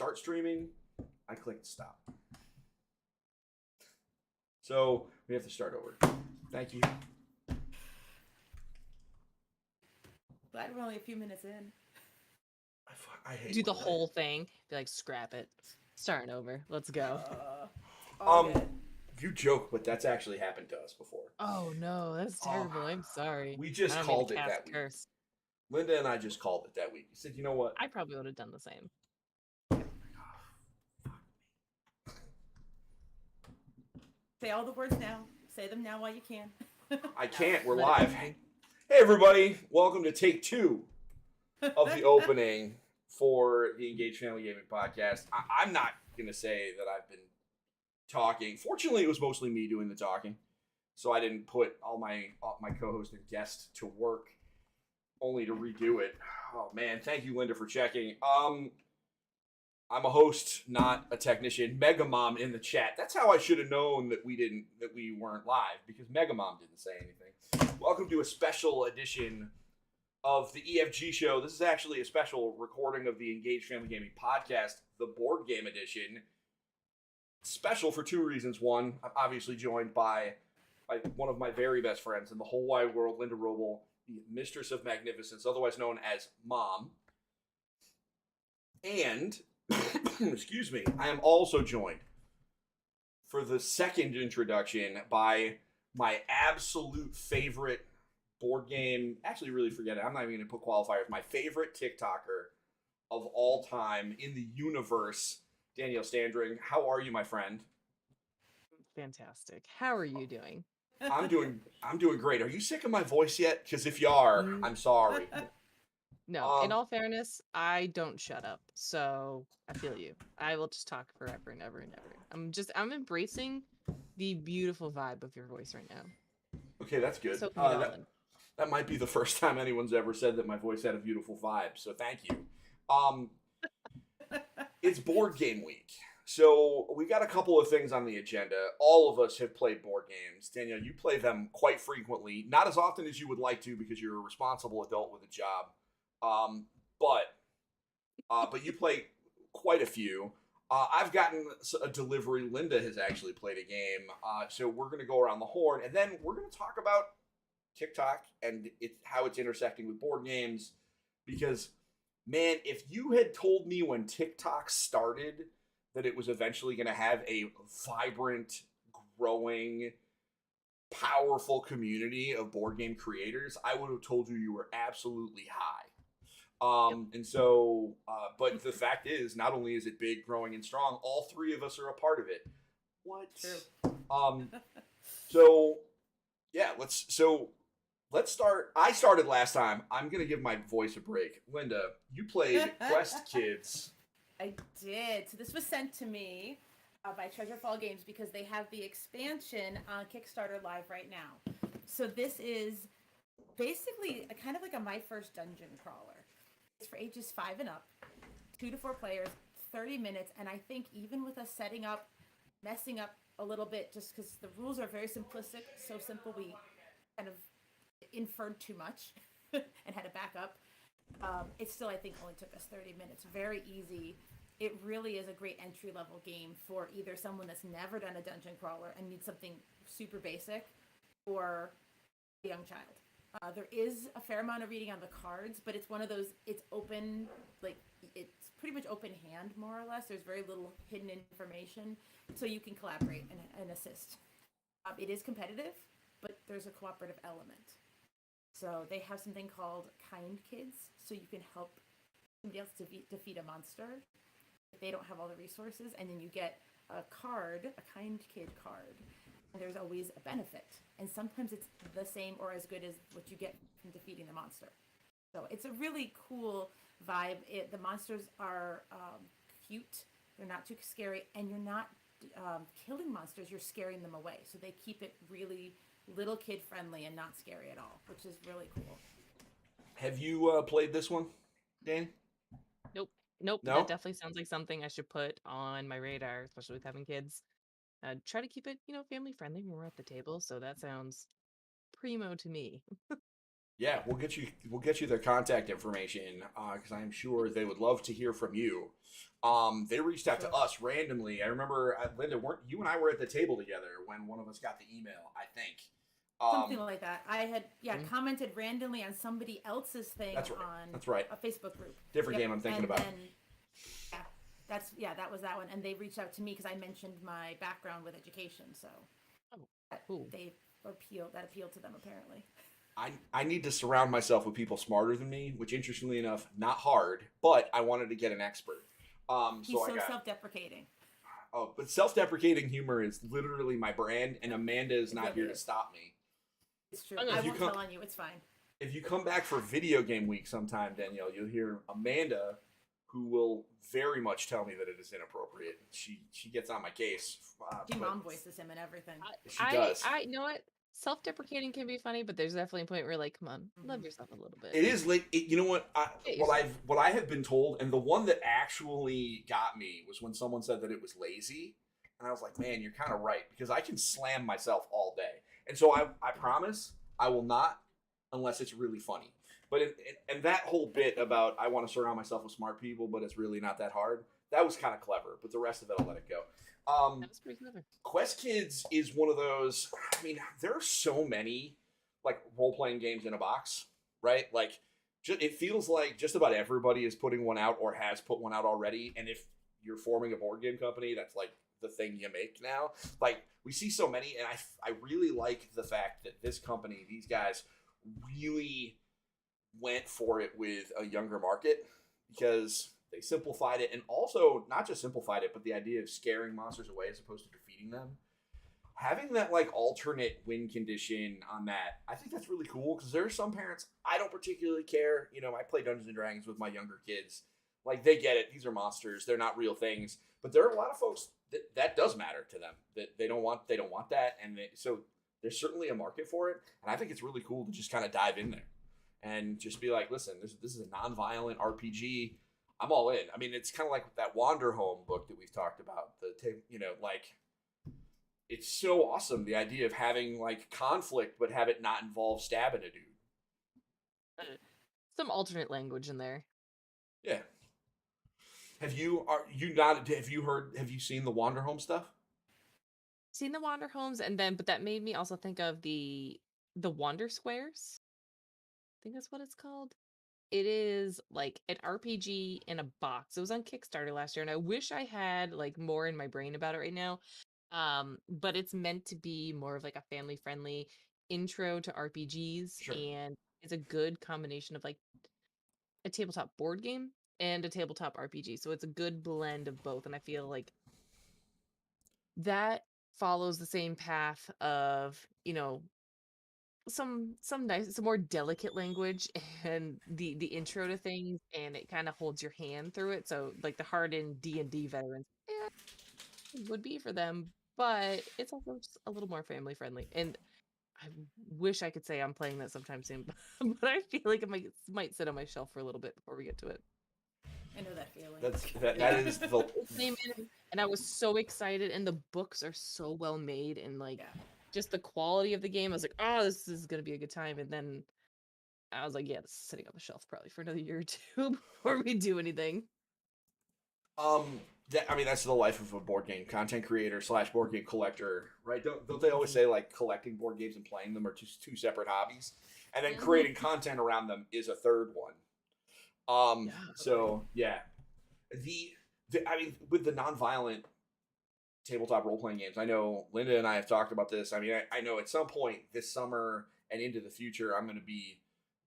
start streaming. I clicked stop. So we have to start over. Thank you. Glad we're only a few minutes in. I hate Do the when whole thing. Be like, scrap it. Starting over. Let's go. Good. You joke, but that's actually happened to us before. Oh no, that's terrible. I'm sorry. We just I don't mean called to it cast that a week. curse. Linda and I just called it that week. We said, you know what? I probably would have done the same. Say all the words now. Say them now while you can. I can't. We're Let it live. be. Hey, everybody. Welcome to take 2 of the opening for the Engaged Family Gaming Podcast. I'm not going to say that I've been talking. Fortunately, it was mostly me doing the talking. So I didn't put all my co-host and guest to work only to redo it. Oh, man. Thank you, Linda, for checking. I'm a host, not a technician. Mega Mom in the chat. That's how I should have known that we weren't live, because Mega Mom didn't say anything. Welcome to a special edition of the EFG show. This is actually a special recording of the Engaged Family Gaming Podcast, the board game edition. Special for 2 reasons. One, I'm obviously joined by one of my very best friends in the whole wide world, Linda Roble, the Mistress of Magnificence, otherwise known as Mom. And excuse me, I am also joined for the second introduction by my absolute favorite board game. Actually, really forget it. I'm not even going to put qualifiers. My favorite TikToker of all time in the universe, Danielle Standring. How are you, my friend? Fantastic. How are you doing? I'm doing great. Are you sick of my voice yet? Because if you are, I'm sorry. No, in all fairness, I don't shut up. So I feel you. I will just talk forever and ever and ever. I'm embracing the beautiful vibe of your voice right now. Okay, that's good. Soaking it all in. That might be the first time anyone's ever said that my voice had a beautiful vibe. So thank you. It's board game week. So we got a couple of things on the agenda. All of us have played board games. Danielle, you play them quite frequently. Not as often as you would like to, because you're a responsible adult with a job. But you play quite a few. I've gotten a delivery. Linda has actually played a game. So we're going to go around the horn, and then we're going to talk about TikTok and how it's intersecting with board games. Because, man, if you had told me when TikTok started that it was eventually going to have a vibrant, growing, powerful community of board game creators, I would have told you were absolutely high. And so, but the fact is, not only is it big, growing, and strong, all 3 of us are a part of it. What? True. So let's start. I started last time. I'm going to give my voice a break. Linda, you played Quest Kids. I did. So this was sent to me by Treasure Games because they have the expansion on Kickstarter live right now. So this is basically kind of like a My First Dungeon Crawler. It's for ages 5 and up, 2 to 4 players, 30 minutes. And I think even with us setting up, messing up a little bit, just because the rules are very simplistic, so simple we kind of inferred too much and had to back up. It still, I think, only took us 30 minutes. Very easy. It really is a great entry-level game for either someone that's never done a dungeon crawler and needs something super basic, or a young child. There is a fair amount of reading on the cards, but it's one of those, it's open, like, it's pretty much open hand, more or less. There's very little hidden information, so you can collaborate and assist. It is competitive, but there's a cooperative element. So they have something called Kind Kids, so you can help somebody else defeat a monster if they don't have all the resources, and then you get a card, a Kind Kid card. And there's always a benefit. And sometimes it's the same or as good as what you get from defeating the monster. So it's a really cool vibe. The monsters are cute. They're not too scary. And you're not killing monsters. You're scaring them away. So they keep it really little kid friendly and not scary at all, which is really cool. Have you played this one, Dan? Nope. No? That definitely sounds like something I should put on my radar, especially with having kids. Try to keep it, family friendly when we're at the table. So that sounds primo to me. Yeah, we'll get you their contact information because I'm sure they would love to hear from you. They reached out to us randomly. I remember Linda, weren't you and I were at the table together when one of us got the email? I think. Something like that. I had Mhm. commented randomly on somebody else's thing That's right. on That's right. a Facebook group. Different game I'm thinking and about. Then, that was that one, and they reached out to me because I mentioned my background with education, so Oh, cool. that appealed to them apparently. I need to surround myself with people smarter than me, which interestingly enough, not hard, but I wanted to get an expert. He's so self-deprecating. Oh, but self-deprecating humor is literally my brand, and Amanda is not here to stop me. It's true. I won't tell on you. It's fine. If you come back for video game week sometime, Danielle, you'll hear Amanda, who will very much tell me that it is inappropriate. She gets on my case. She mom voices him and everything. She does. I you know what? Self-deprecating can be funny, but there's definitely a point where, like, come on, love yourself a little bit. It is like you know what? What I have been told, and the one that actually got me was when someone said that it was lazy, and I was like, man, you're kind of right because I can slam myself all day, and so I promise I will not unless it's really funny. But and that whole bit about I want to surround myself with smart people, but it's really not that hard. That was kind of clever, but the rest of it I'll let it go. That was pretty clever. Quest Kids is one of those. I mean, there are so many like role playing games in a box, right? Like, it feels like just about everybody is putting one out or has put one out already. And if you're forming a board game company, that's like the thing you make now. Like, we see so many, and I really like the fact that this company, these guys, really went for it with a younger market because they simplified it, and also not just simplified it, but the idea of scaring monsters away as opposed to defeating them. Having that like alternate win condition on that, I think that's really cool because there are some parents I don't particularly care. You know, I play Dungeons and Dragons with my younger kids. Like they get it; these are monsters; they're not real things. But there are a lot of folks that does matter to them. That they don't want that, and so there's certainly a market for it. And I think it's really cool to just kind of dive in there and just be like, listen, this is a non-violent RPG. I'm all in. I mean, it's kind of like that Wander Home book that we've talked about. It's so awesome. The idea of having like conflict, but have it not involve stabbing a dude. Some alternate language in there. Yeah. Have you seen the Wander Home stuff? Seen the Wander Homes, but that made me also think of the Wander Squares. I think that's what it's called. It is like an RPG in a box. It was on Kickstarter last year, and I wish I had like more in my brain about it right now. But it's meant to be more of like a family-friendly intro to RPGs, Sure. and it's a good combination of like a tabletop board game and a tabletop RPG. So it's a good blend of both, and I feel like that follows the same path of, some more delicate language and the intro to things, and it kind of holds your hand through it. So like the hardened D&D veterans, it would be for them, but it's also just a little more family friendly. And I wish I could say I'm playing that sometime soon, but I feel like it might sit on my shelf for a little bit before we get to it. I know that feeling. That is the and I was so excited, and the books are so well made, and like just the quality of the game. I was like, oh, this is gonna be a good time. And then I was like, yeah, this is sitting on the shelf probably for another year or two before we do anything. That's the life of a board game content creator / board game collector, right? Don't they always say like collecting board games and playing them are two separate hobbies, and then creating content around them is a third one. So yeah, with the non-violent tabletop role-playing games, I know Linda and I have talked about this. I mean, I know at some point this summer and into the future, I'm going to be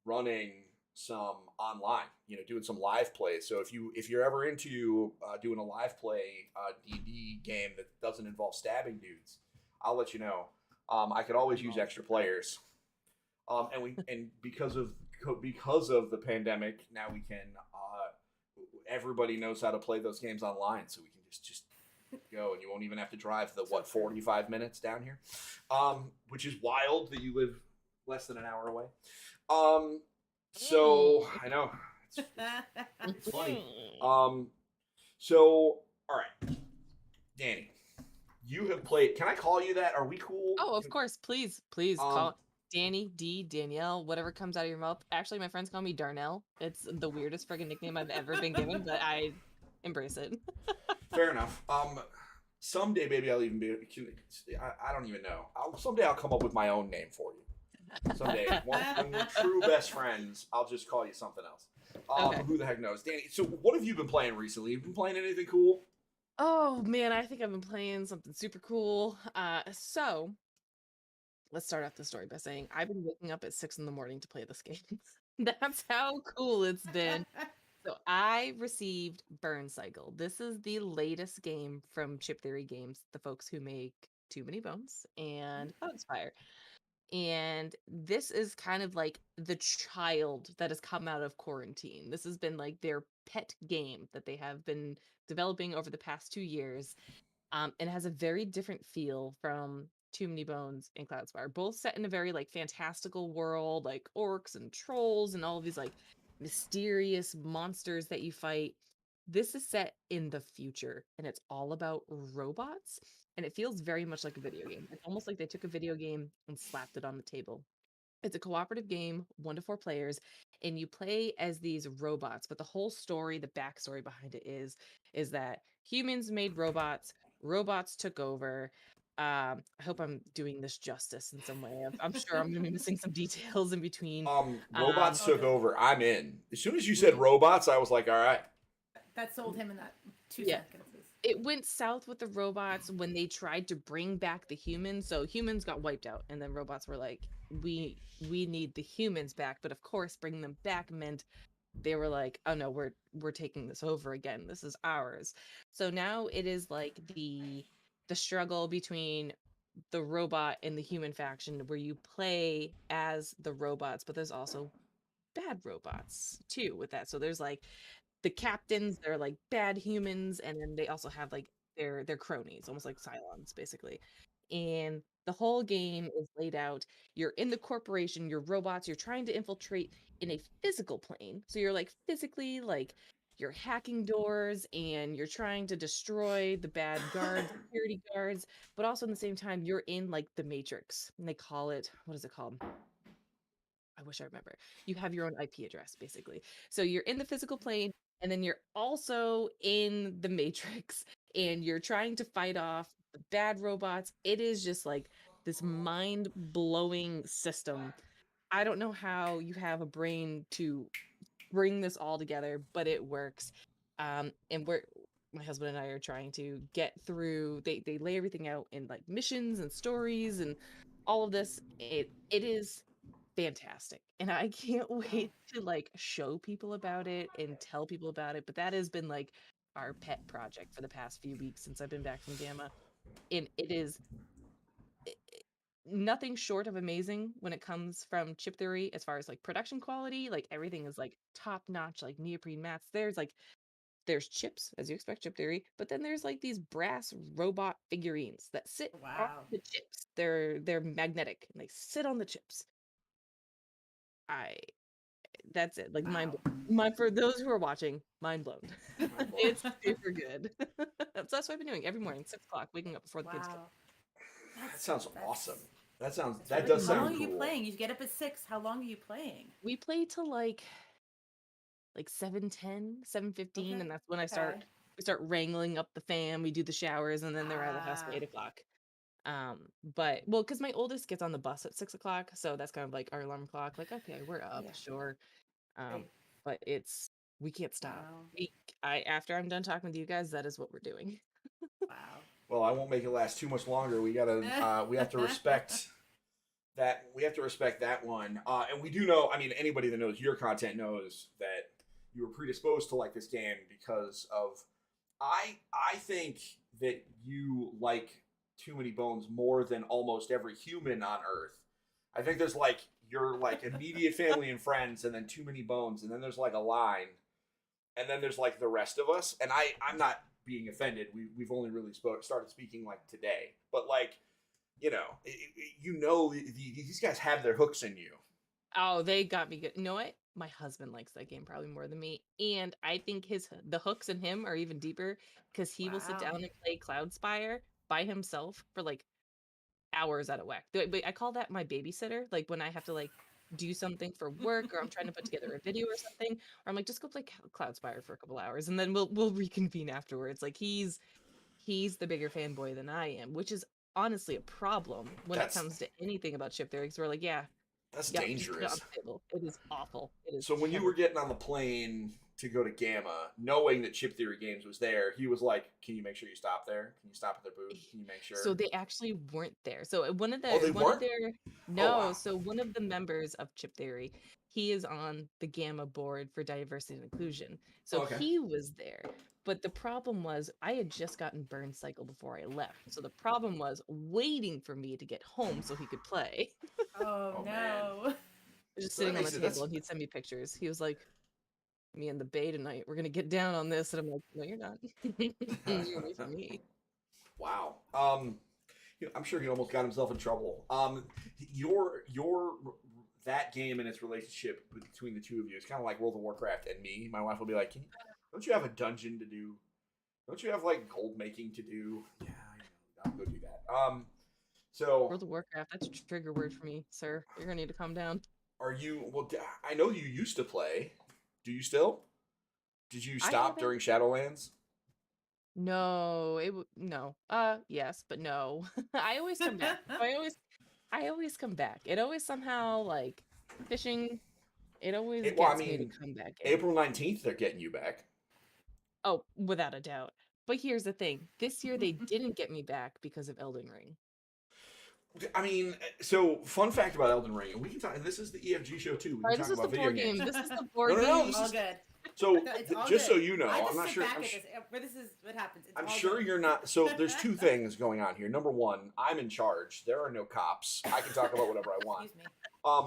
running some online, doing some live plays. So if you're ever into doing a live play D&D game that doesn't involve stabbing dudes, I'll let you know. I could always use extra players. And because of the pandemic, now we can. Everybody knows how to play those games online, so we can just go, and you won't even have to drive the 45 minutes down here, which is wild that you live less than an hour away. So I know it's funny. So all right, Danny, you have played. Can I call you that? Are we cool? Oh, of course. Please call. Danny, D, Danielle, whatever comes out of your mouth. Actually, my friends call me Darnell. It's the weirdest friggin' nickname I've ever been given, but I embrace it. Fair enough. Someday maybe I'll even be. I don't even know. Someday I'll come up with my own name for you. Someday, when we're true best friends, I'll just call you something else. Okay. Who the heck knows, Danny? So, what have you been playing recently? You been playing anything cool? Oh man, I think I've been playing something super cool. So let's start off the story by saying I've been waking up at 6 in the morning to play this game. That's how cool it's been. So I received Burn Cycle. This is the latest game from Chip Theory Games, the folks who make Too Many Bones and Cloudspire. And this is kind of like the child that has come out of quarantine. This has been like their pet game that they have been developing over the past 2 years. And has a very different feel from Too Many Bones and Cloudspire, both set in a very like fantastical world, like orcs and trolls and all of these like mysterious monsters that you fight. This is set in the future and it's all about robots. And it feels very much like a video game. It's almost like they took a video game and slapped it on the table. It's a cooperative game, 1 to 4 players, and you play as these robots. But the whole story, the backstory behind it is that humans made robots, robots took over. I hope I'm doing this justice in some way. I'm sure I'm going to be missing some details in between. Robots took Okay. over. I'm in. As soon as you said Mm, robots, I was like, all right. That sold him in that two yeah, sentences. it went south with the robots when they tried to bring back the humans. So humans got wiped out, and then robots were like, "We need the humans back." But of course, bringing them back meant they were like, "Oh no, we're taking this over again. This is ours." So now it is like the struggle between the robot and the human faction, where you play as the robots, but there's also bad robots too with that. So there's like the captains, they're like bad humans, and then they also have like their cronies, almost like Cylons, basically. And the whole game is laid out. You're in the corporation, you're robots, you're trying to infiltrate in a physical plane. So you're like physically like you're hacking doors and you're trying to destroy the bad guards, security guards, but also in the same time you're in like the Matrix. And they call it, what is it called? I wish I remember. You have your own IP address, basically. So you're in the physical plane, and then you're also in the Matrix, and you're trying to fight off the bad robots. It is just like this mind blowing system. I don't know how you have a brain to bring this all together, but it works. And we're my husband and I are trying to get through. They lay everything out in like missions and stories and all of this. It is fantastic. And I can't Wow. wait to like show people about it and tell people about it. But that has been like our pet project for the past few weeks since I've been back from Gamma. And it is nothing short of amazing when it comes from Chip Theory as far as like production quality. Like everything is like top notch, like neoprene mats. There's chips, as you expect, Chip Theory, but then there's like these brass robot figurines that sit on Wow. the chips. They're magnetic and they sit on the chips. I That's it. Like mind Wow. blown. Mind for those who are watching, mind blown. Mind blown. It's super good. That's what I've been doing every morning, 6 o'clock, waking up before the kids get Wow. That That's sounds that's awesome. that's That really does cool. How up. long sound are you cool. playing? You get up at 6. How long are you playing? We play till like 7:10, 7:15, Okay. and that's when Okay. we start wrangling up the fam, we do the showers, and then they're out of the house by Ah, 8 o'clock. But well, because my oldest gets on the bus at 6 o'clock, so that's kind of like our alarm clock. Like, okay, we're up, yeah. sure. Um, Great. but we can't stop. Wow. I after I'm done talking with you guys, that is what we're doing. Wow. Well, I won't make it last too much longer. We have to respect that. We have to respect that one. And we do know. I mean, anybody that knows your content knows that you were predisposed to like this game because of. I think that you like Too Many Bones more than almost every human on Earth. I think there's like your like immediate family and friends, and then Too Many Bones, and then there's like a line, and then there's like the rest of us. And I'm not being offended. We've only really started speaking like today, but like these guys have their hooks in you. Oh, they got me good. You know what? My husband likes that game probably more than me, and I think the hooks in him are even deeper because he will sit Wow. down and play Cloud Spire by himself for like hours out of whack. But I call that my babysitter. Like when I have to like do something for work, or I'm trying to put together a video or something, or I'm like, just go play Cloud Spire for a couple hours, and then we'll reconvene afterwards. Like he's the bigger fanboy than I am, which is honestly a problem when it That's comes to anything about ship theory. Because we're like, yeah, that's yep, just put it on dangerous. the table. It is awful. It is So when you were terrible. getting on the plane to go to Gamma, knowing that Chip Theory Games was there, he was like, "Can you make sure you stop there? Can you stop at their booth? Can you make So sure?" they actually weren't there. So Oh, they one of weren't. their Oh, no, wow. so one of the members of Chip Theory, he is on the Gamma board for diversity and inclusion. So Okay. he was there. But the problem was I had just gotten burn cycle before I left. So the problem was waiting for me to get home so he could play. Oh Oh man. no. Just So that sitting on the makes it. table That's and he'd send me pictures. He was like, me and the Bay tonight, we're gonna get down on this. And I'm like, no, you're not. You're away from me. wow. I'm sure he almost got himself in trouble. Your that game and its relationship between the two of you is kind of like World of Warcraft and me. My wife will be like, don't you have a dungeon to do? Don't you have like gold making to do? Yeah, I'll go do that. So World of Warcraft, that's a trigger word for me, sir. You're gonna need to calm down. are you? Well, I know you used to play. Do you still? Did you I stop haven't. during Shadowlands? No, no. Yes, but no. I always come back. I always come back. It always somehow like fishing. It always Well, I gets me to mean, come back in. April 19th, they're getting you back. Oh, without a doubt. But here's the thing. This year they didn't get me back because of Elden Ring. I mean, so fun fact about Elden Ring, and we can talk. And this is the EFG show too. We All can right, this talk is the about video board games. game. This is the No, board no, no. game. This All is good. so. It's all Just good. so you know, I just I'm not sit sure. back at this, where this is what happens. It's I'm all sure good. you're not. So there's two things going on here. Number one, I'm in charge. There are no cops. I can talk about whatever I want. Excuse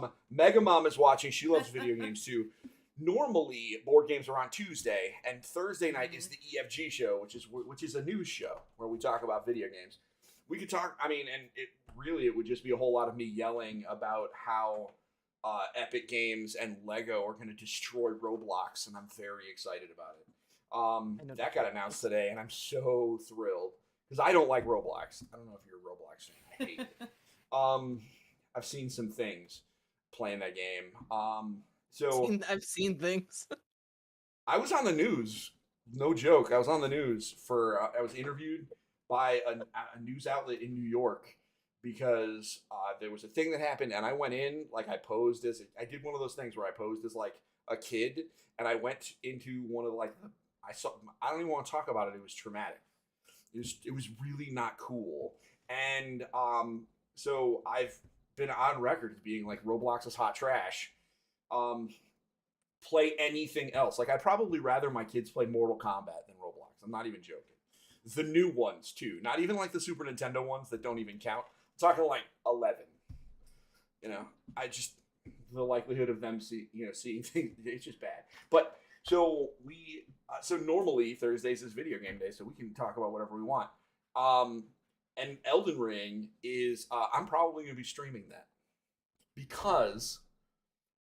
me. Mega Mom is watching. She loves video games too. Normally, board games are on Tuesday, and Thursday night is the EFG show, which is a news show where we talk about video games. We could talk. I mean, and it would just be a whole lot of me yelling about how Epic Games and Lego are going to destroy Roblox, and I'm very excited about it. I know That the got announced today, and I'm so thrilled because I don't like Roblox. I don't know if you're a Roblox fan. I hate it. I've seen some things playing that game. So I've seen things. I was on the news. No joke. I was on the news for. I was interviewed by a news outlet in New York because there was a thing that happened, and I went in like I did one of those things where I posed as like a kid, and I went into one of like I saw. I don't even want to talk about it. It was traumatic. It was really not cool, and so I've been on record as being like Roblox is hot trash. Play anything else. Like I'd probably rather my kids play Mortal Kombat than Roblox. I'm not even joking. The new ones too, not even like the Super Nintendo ones that don't even count. I'm talking like 11. You know, I just the likelihood of them seeing things, it's just bad. But so normally Thursdays is video game day, so we can talk about whatever we want. And Elden Ring is I'm probably gonna be streaming that because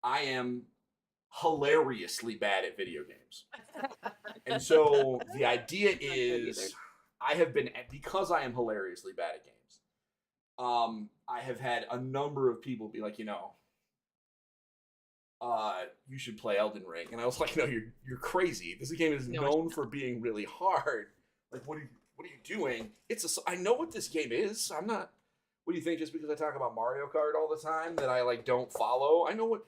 I am hilariously bad at video games. And so the idea is I have been, because I am hilariously bad at games, I have had a number of people be like, you should play Elden Ring. And I was like, no, you're crazy. This game is known for being really hard. Like, what are you doing? I know what this game is. I'm not. What do you think? Just because I talk about Mario Kart all the time that I like don't follow? I know what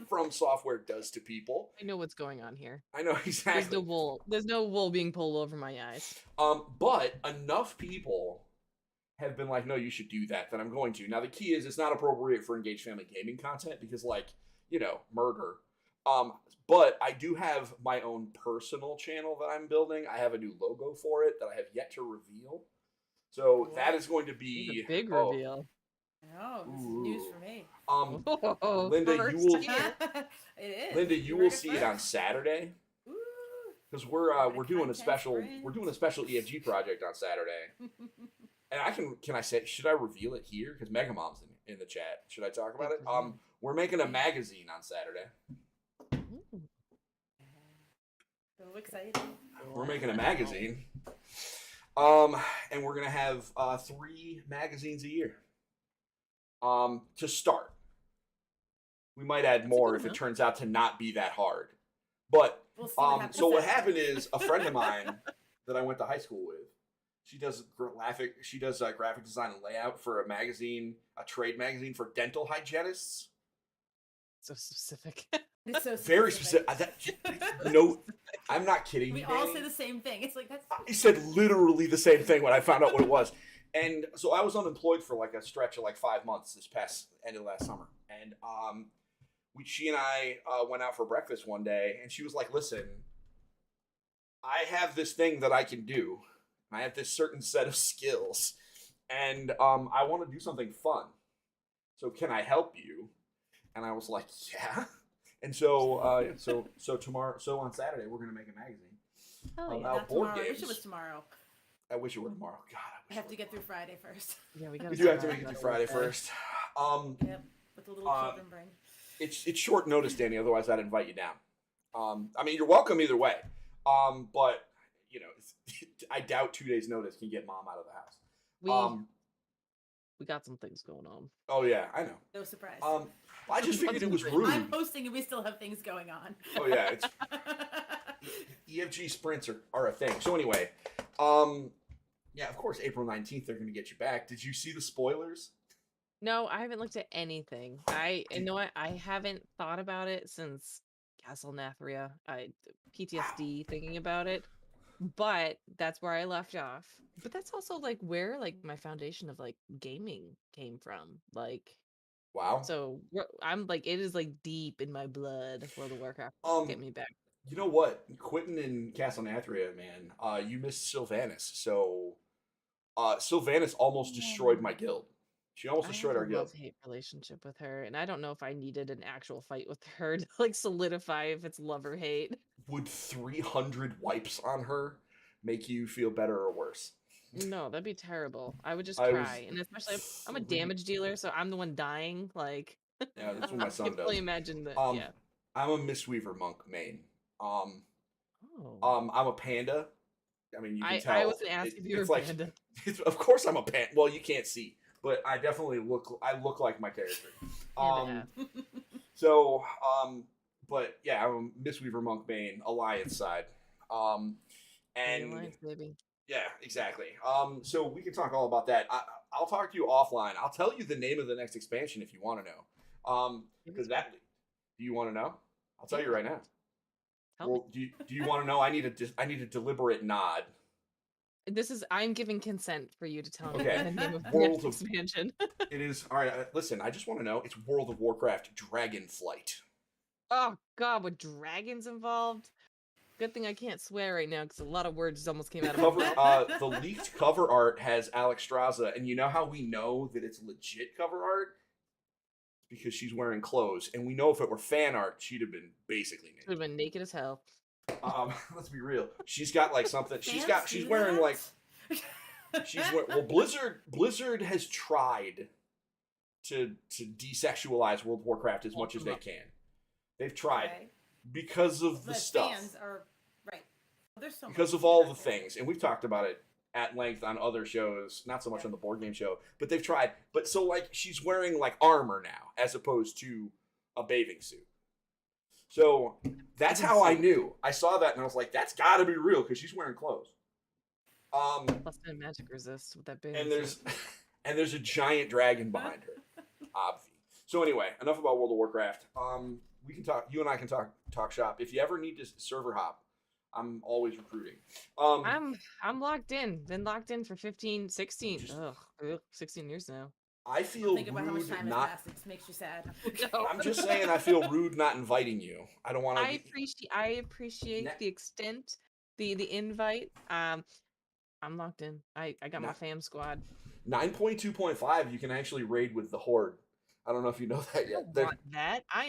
From Software does to people. I know what's going on here. I know exactly. There's no wool. There's no wool being pulled over my eyes. But enough people have been like, no, you should do that. That I'm going to. Now the key is it's not appropriate for engaged family gaming content because, like, murder. But I do have my own personal channel that I'm building. I have a new logo for it that I have yet to reveal. So that is going to be a big reveal. Oh, this is news for me. Linda, you will. It is. Linda, you will see it on Saturday. Because we're doing a special EFG project on Saturday. And can I say, should I reveal it here? Because Mega Mom's in the chat. Should I talk about it? We're making a magazine on Saturday. So exciting. We're making a magazine. And we're gonna have 3 magazines a year. to start. We might add That's a more good if it amount. turns out to not be that hard. But We'll see what happens. so what Saturday. happened is a friend of mine that I went to high school with. She does graphic design and layout for a trade magazine for dental hygienists. So specific. It's so Very specific. I'm not kidding. We you, all Danny. say the same thing. It's like that's. I said literally the same thing when I found out what it was. And so I was unemployed for like a stretch of like 5 months this past end of last summer. And she and I went out for breakfast one day, and she was like, "Listen, I have this thing that I can do. I have this certain set of skills, and I want to do something fun. So can I help you?" And I was like, "Yeah." And so so on Saturday we're gonna make a magazine Oh yeah. about Not board tomorrow. I games. wish it was tomorrow. I wish it were tomorrow. God, I have to get through Friday first. Yeah, we We do have to make it through Friday first. Yep, with the little children bring. It's short notice, Danny. Otherwise, I'd invite you down. I mean, you're welcome either way. But you know, I doubt 2 days' notice can get mom out of the house. We got some things going on. Oh yeah, I know. No surprise. I just figured it was rude. I'm hosting and we still have things going on. Oh yeah, it's EFG sprints are a thing. So anyway, yeah, of course, April 19th they're going to get you back. Did you see the spoilers? No, I haven't looked at anything. You know what? I haven't thought about it since Castle Nathria. PTSD thinking about it. But that's where I left off. But that's also like where like my foundation of like gaming came from. Like Wow. so I'm like it is like deep in my blood. World of Warcraft get me back. You know what? Quitting in Castle Nathria, man, you missed Sylvanas. So Sylvanas almost destroyed my guild. She almost destroyed our I have a guild. love-hate relationship with her, and I don't know if I needed an actual fight with her to like solidify if it's love or hate. Would 300 wipes on her make you feel better or worse? No, that'd be terrible. I would just I cry, and especially I'm a damage dealer, so I'm the one dying. Like, Yeah, that's what my I son can does. fully imagine that. Yeah. I'm a Mistweaver monk main. Oh. I'm a panda. I mean, you can tell. I was gonna ask if you were a panda. Of course, I'm a panda. Well, you can't see, but I definitely look like my character. So, but yeah, I'm a Mistweaver monk main, Alliance side. And Alliance, baby. yeah, exactly. So we can talk all about that. I'll talk to you offline. I'll tell you the name of the next expansion if you want to know. Because do you want to know? I'll tell you right now. Well, do you want to know? I need a deliberate nod. I'm giving consent for you to tell me Okay. the name of the World next expansion. It is all right. Listen, I just want to know. It's World of Warcraft Dragonflight. Oh God, with dragons involved. Good thing I can't swear right now because a lot of words almost came out of my mouth. The leaked cover art has Alex Straza, and you know how we know that it's legit cover art? Because she's wearing clothes, and we know if it were fan art, she'd have been basically naked. Would have been naked as hell. Let's be real. She's got like something. She's wearing like. Well, Blizzard has tried to desexualize World of Warcraft as much as they can. They've tried because of the stuff. Fans are right. There's so because of all the things, and we've talked about it at length on other shows, not so much on the board game show, but they've tried. But so like she's wearing like armor now as opposed to a bathing suit. So that's how I knew. I saw that and I was like, that's got to be real because she's wearing clothes. Plus magic resist with that big. And there's a giant dragon behind her. Obvi. So anyway, enough about World of Warcraft. We can talk. You and I can talk shop. If you ever need to server hop, I'm always recruiting. I'm locked in. Been locked in for 15, 16. 16 years now. I feel think about how much time not. has passed. It just makes you sad. No. I'm just saying. I feel rude not inviting you. I don't want to. I appreciate the extent, the invite. I'm locked in. I got my fam squad. 9.2.5. You can actually raid with the Horde. I don't know if you know that yet. I want that. I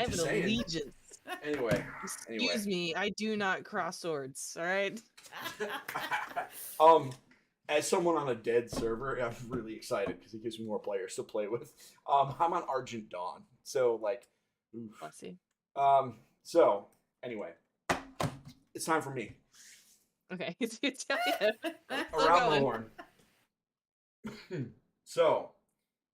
have an allegiance. Anyway. Excuse me. I do not cross swords. All right. As someone on a dead server, I'm really excited because it gives me more players to play with. I'm on Argent Dawn, so like, oof. Bless you. So anyway, it's time for me. Okay. Around the horn. So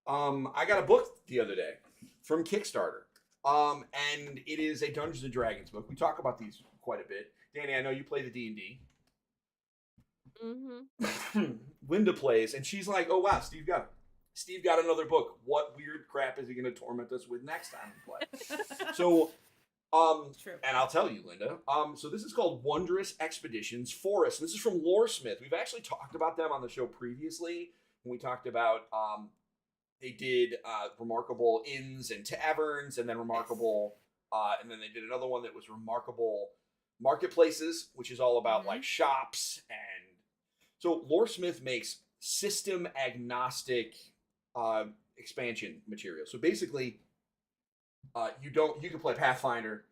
I got a book the other day from Kickstarter. And it is a Dungeons and Dragons book. We talk about these quite a bit. Danny, I know you play the D&D. Mm-hmm. Linda plays, and she's like, "Oh wow, Steve got another book. What weird crap is he going to torment us with next time we play?" So, True. and I'll tell you, Linda. So this is called Wondrous Expeditions Forest. This is from Loresmith. We've actually talked about them on the show previously when we talked about they did Remarkable Inns and Taverns, and then Remarkable, and then they did another one that was Remarkable Marketplaces, which is all about like shops. And so Loresmith makes system agnostic expansion material. So basically, you can play Pathfinder,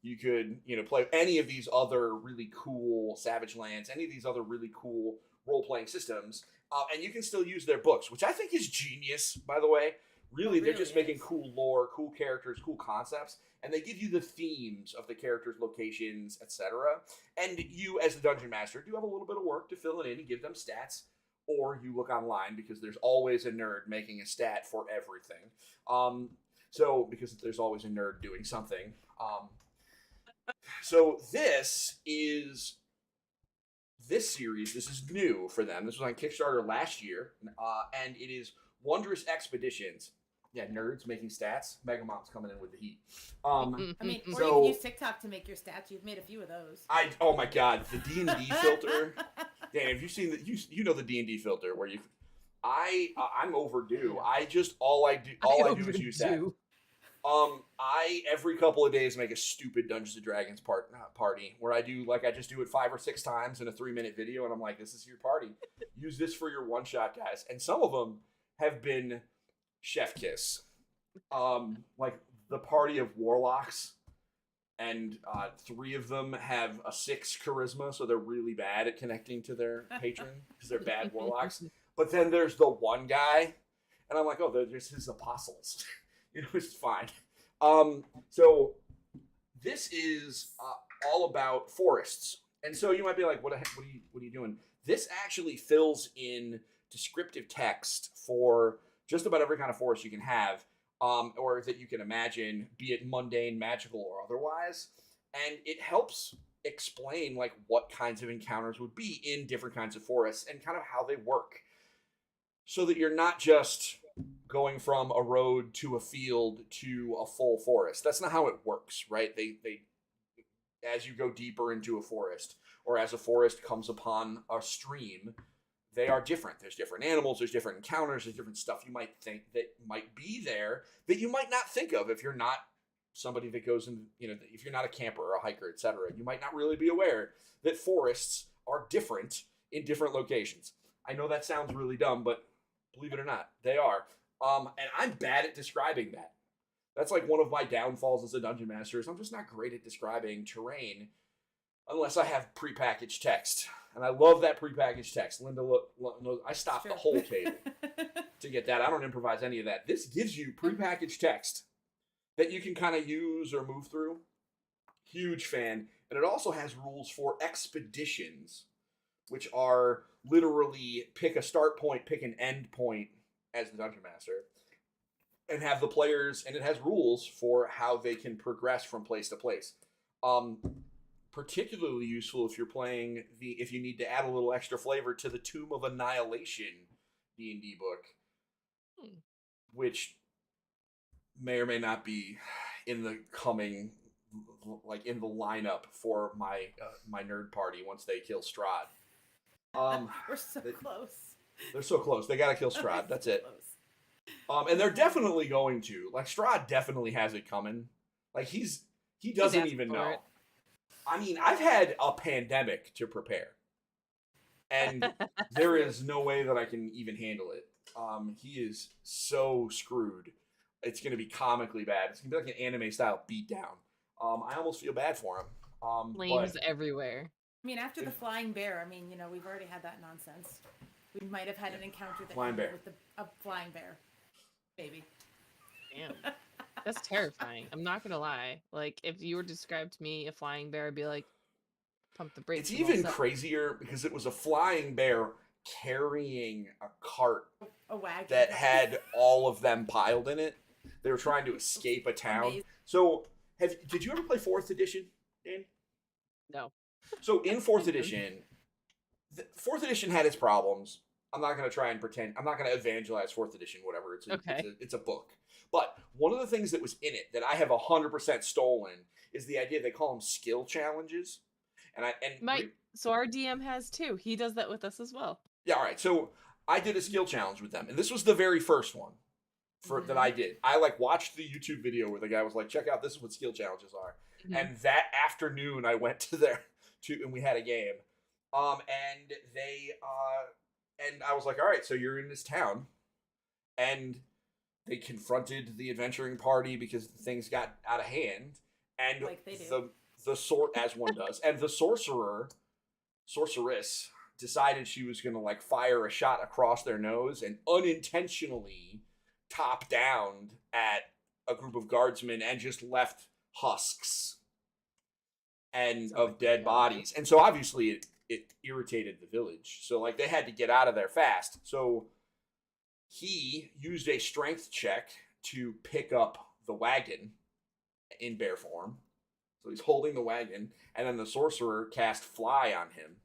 you could play any of these other really cool Savage Lands, any of these other really cool role playing systems. And you can still use their books, which I think is genius, by the way. Really, they're just making cool lore, cool characters, cool concepts, and they give you the themes of the characters, locations, etc. And you, as the Dungeon Master, do have a little bit of work to fill it in and give them stats, or you look online because there's always a nerd making a stat for everything. So, because there's always a nerd doing something. So this series, this is new for them. This was on Kickstarter last year, and it is Wondrous Expeditions. Yeah, nerds making stats. Megamom's coming in with the heat. I mean, or you can use TikTok to make your stats. You've made a few of those. Oh my god, the D&D filter. Dan, have you seen that? You know the D&D filter where you. I'm overdue. All I do is use that. I every couple of days make a stupid Dungeons and Dragons party where I just do it 5 or 6 times in a 3-minute video, and I'm like, this is your party. Use this for your one shot, guys. And some of them have been chef kiss, like the party of warlocks, and 3 of them have a 6 charisma, so they're really bad at connecting to their patron because they're bad warlocks. But then there's the one guy, and I'm like, oh, they're just his apostles. It's fine. So this is all about forests. And so you might be like, what are you doing? This actually fills in descriptive text for just about every kind of forest you can have, or that you can imagine, be it mundane, magical, or otherwise. And it helps explain like what kinds of encounters would be in different kinds of forests and kind of how they work. So that you're not just going from a road to a field to a full forest. That's not how it works, right? They as you go deeper into a forest, or as a forest comes upon a stream, they are different. There's different animals, there's different encounters, there's different stuff you might think that might be there that you might not think of if you're not somebody that goes in, if you're not a camper or a hiker, etc. You might not really be aware that forests are different in different locations. I know that sounds really dumb, but believe it or not, they are. And I'm bad at describing that. That's like one of my downfalls as a dungeon master is I'm just not great at describing terrain unless I have prepackaged text. And I love that prepackaged text. Linda, look, I stopped the whole table to get that. I don't improvise any of that. This gives you prepackaged text that you can kind of use or move through. Huge fan. And it also has rules for expeditions, which are literally pick a start point, pick an end point as the dungeon master, and have the players, and it has rules for how they can progress from place to place. Particularly useful if you're playing if you need to add a little extra flavor to the Tomb of Annihilation D&D book, which may or may not be in the coming, like in the lineup for my nerd party once they kill Strahd. We're so close. They're so close. They gotta kill Strahd. That's it. And they're definitely going to. Like, Strahd definitely has it coming. Like, he doesn't even know. It. I mean, I've had a pandemic to prepare. And there is no way that I can even handle it. He is so screwed. It's going to be comically bad. It's going to be like an anime-style beatdown. I almost feel bad for him. Flames everywhere. I mean, after the flying bear, I mean, we've already had that nonsense. We might have had an encounter that with a flying bear. Maybe. Damn. That's terrifying. I'm not gonna lie. Like, if you were to describe to me a flying bear, I'd be like, pump the brakes. It's even crazier because it was a flying bear carrying a cart A wagon that had all of them piled in it. They were trying to escape a town. Amazing. So, did you ever play Fourth Edition, Dan? No. So in Fourth Edition, Fourth Edition had its problems. I'm not going to try and pretend. I'm not going to evangelize Fourth Edition. Whatever. It's a book. But one of the things that was in it that I have 100% stolen is the idea they call them skill challenges. So our DM has too. He does that with us as well. Yeah. All right. So I did a skill challenge with them, and this was the very first one that I did. I watched the YouTube video where the guy was like, "Check out, this is what skill challenges are." Mm-hmm. And that afternoon, I went to and we had a game. And I was like, all right, so you're in this town, and they confronted the adventuring party because things got out of hand, and like they do. as one does, and the sorceress decided she was gonna fire a shot across their nose and unintentionally top down at a group of guardsmen and just left husks and of dead bodies, and so obviously it irritated the village. So they had to get out of there fast. So he used a strength check to pick up the wagon in bear form. So he's holding the wagon, and then the sorcerer cast fly on him.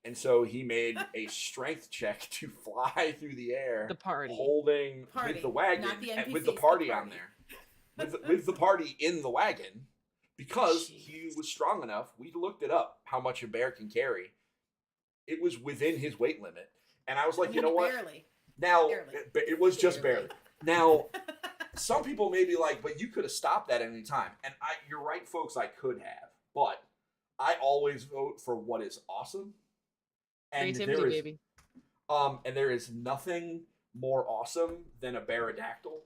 And so he made a strength check to fly through the air. The party. Holding with the wagon, and with the party on there. With the party in the wagon. Because he was strong enough, we looked it up, how much a bear can carry. It was within his weight limit. And I was like, you know what? Barely. Now, it was just barely. Now, some people may be like, but you could have stopped that at any time. And you're right, folks, I could have. But I always vote for what is awesome. And creativity, baby. And there is nothing more awesome than a Baradactyl.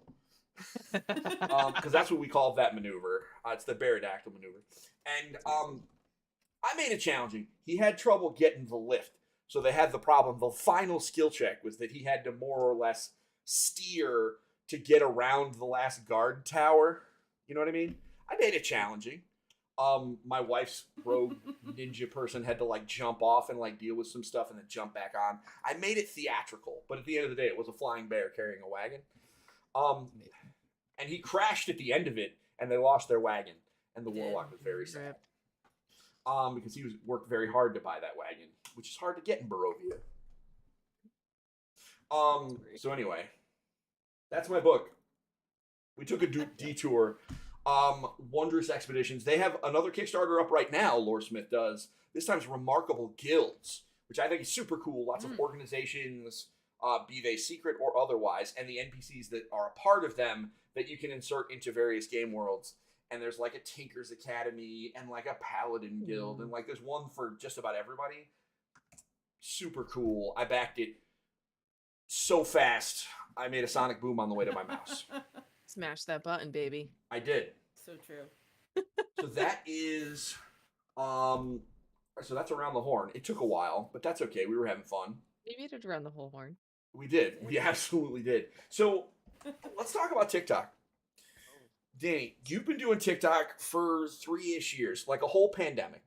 Because that's what we call that maneuver. It's the Baradactyl maneuver. And I made it challenging. He had trouble getting the lift. So they had the problem. The final skill check was that he had to more or less steer to get around the last guard tower. You know what I mean? I made it challenging. My wife's rogue ninja person had to jump off and deal with some stuff and then jump back on. I made it theatrical, but at the end of the day, it was a flying bear carrying a wagon. And he crashed at the end of it, and they lost their wagon. And the warlock was very sad. Because he worked very hard to buy that wagon, which is hard to get in Barovia. So anyway, that's my book. We took a detour. Wondrous Expeditions. They have another Kickstarter up right now, Lore Smith does. This time's Remarkable Guilds, which I think is super cool. Lots of organizations, be they secret or otherwise, and the NPCs that are a part of them that you can insert into various game worlds. And there's a Tinker's Academy and a Paladin Guild, and there's one for just about everybody. Super cool. I backed it so fast, I made a sonic boom on the way to my mouse. Smash that button, baby. I did. So true. So that is, so that's Around the Horn. It took a while, but that's okay. We were having fun. We made it around the whole horn. We did. We absolutely did. So let's talk about TikTok. Danny, you've been doing TikTok for 3-ish years, a whole pandemic.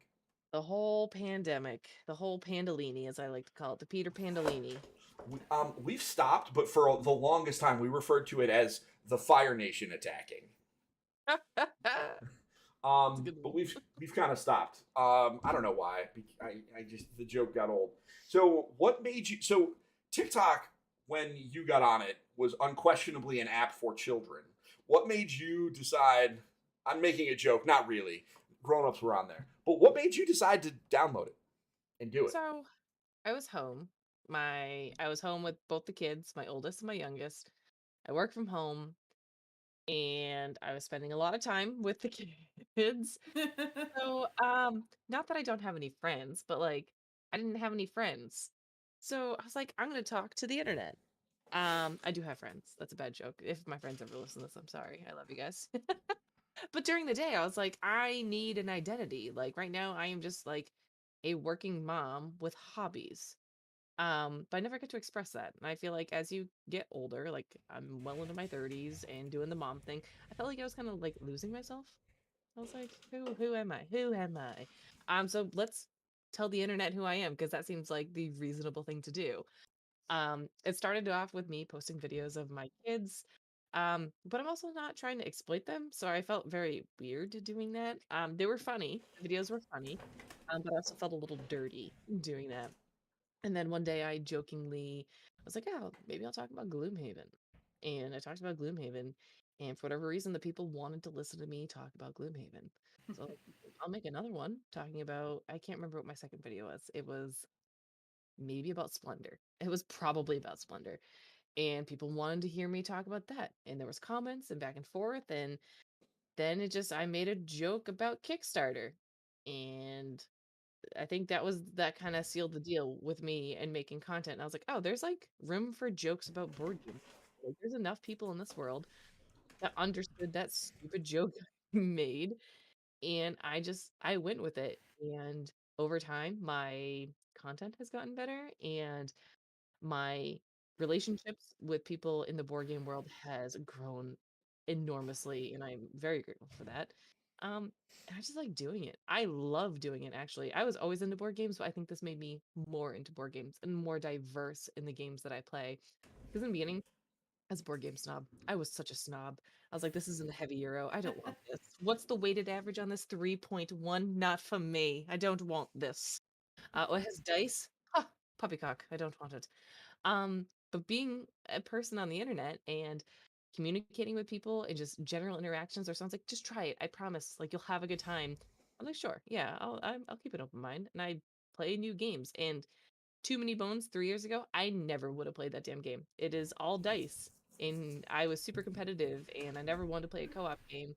The whole pandemic. The whole Pandolini, as I like to call it. The Peter Pandolini. We've stopped, but for the longest time, we referred to it as the Fire Nation attacking. But we've kind of stopped. I don't know why. I just, the joke got old. So what made you, so TikTok, when you got on it, was unquestionably an app for children. What made you decide, I'm making a joke, not really, grown-ups were on there, but what made you decide to download it and do it? So I was home. I was home with both the kids, my oldest and my youngest. I work from home, and I was spending a lot of time with the kids. So, not that I don't have any friends, but I didn't have any friends. So I was like, I'm gonna talk to the internet. I do have friends. That's a bad joke. If my friends ever listen to this, I'm sorry. I love you guys. But during the day, I was like, I need an identity. Right now, I am just a working mom with hobbies. But I never get to express that. And I feel like as you get older, I'm well into my 30s and doing the mom thing, I felt like I was kind of losing myself. I was like, who am I? Who am I? So let's tell the internet who I am, because that seems like the reasonable thing to do. It started off with me posting videos of my kids, but I'm also not trying to exploit them, so I felt very weird doing that. They were funny, the videos were funny, but I also felt a little dirty doing that. And then one day I jokingly was like, oh, maybe I'll talk about Gloomhaven. And I talked about Gloomhaven, and for whatever reason, the people wanted to listen to me talk about Gloomhaven. So I'll make another one talking about, I can't remember what my second video was. It was maybe about Splendor. It was probably about Splendor. And people wanted to hear me talk about that. And there was comments and back and forth. And then I made a joke about Kickstarter. And I think that kind of sealed the deal with me and making content. And I was like, oh, there's like room for jokes about board games. Like, there's enough people in this world that understood that stupid joke I made. And I went with it. And over time, my content has gotten better, and my relationships with people in the board game world has grown enormously, and I'm very grateful for that. And I just like doing it. I love doing it, actually. I was always into board games, but I think this made me more into board games and more diverse in the games that I play. Because in the beginning, as a board game snob, I was such a snob. I was like, this isn't a heavy euro. I don't want this. What's the weighted average on this? 3.1? Not for me. I don't want this. Oh, it has dice? Huh, puppycock. I don't want it. But being a person on the internet and communicating with people and just general interactions, or sounds like, just try it. I promise. Like, you'll have a good time. I'm like, sure, yeah, I'll keep an open mind, and I play new games. And Too Many Bones 3 years ago, I never would have played that damn game. It is all dice, and I was super competitive, and I never wanted to play a co-op game.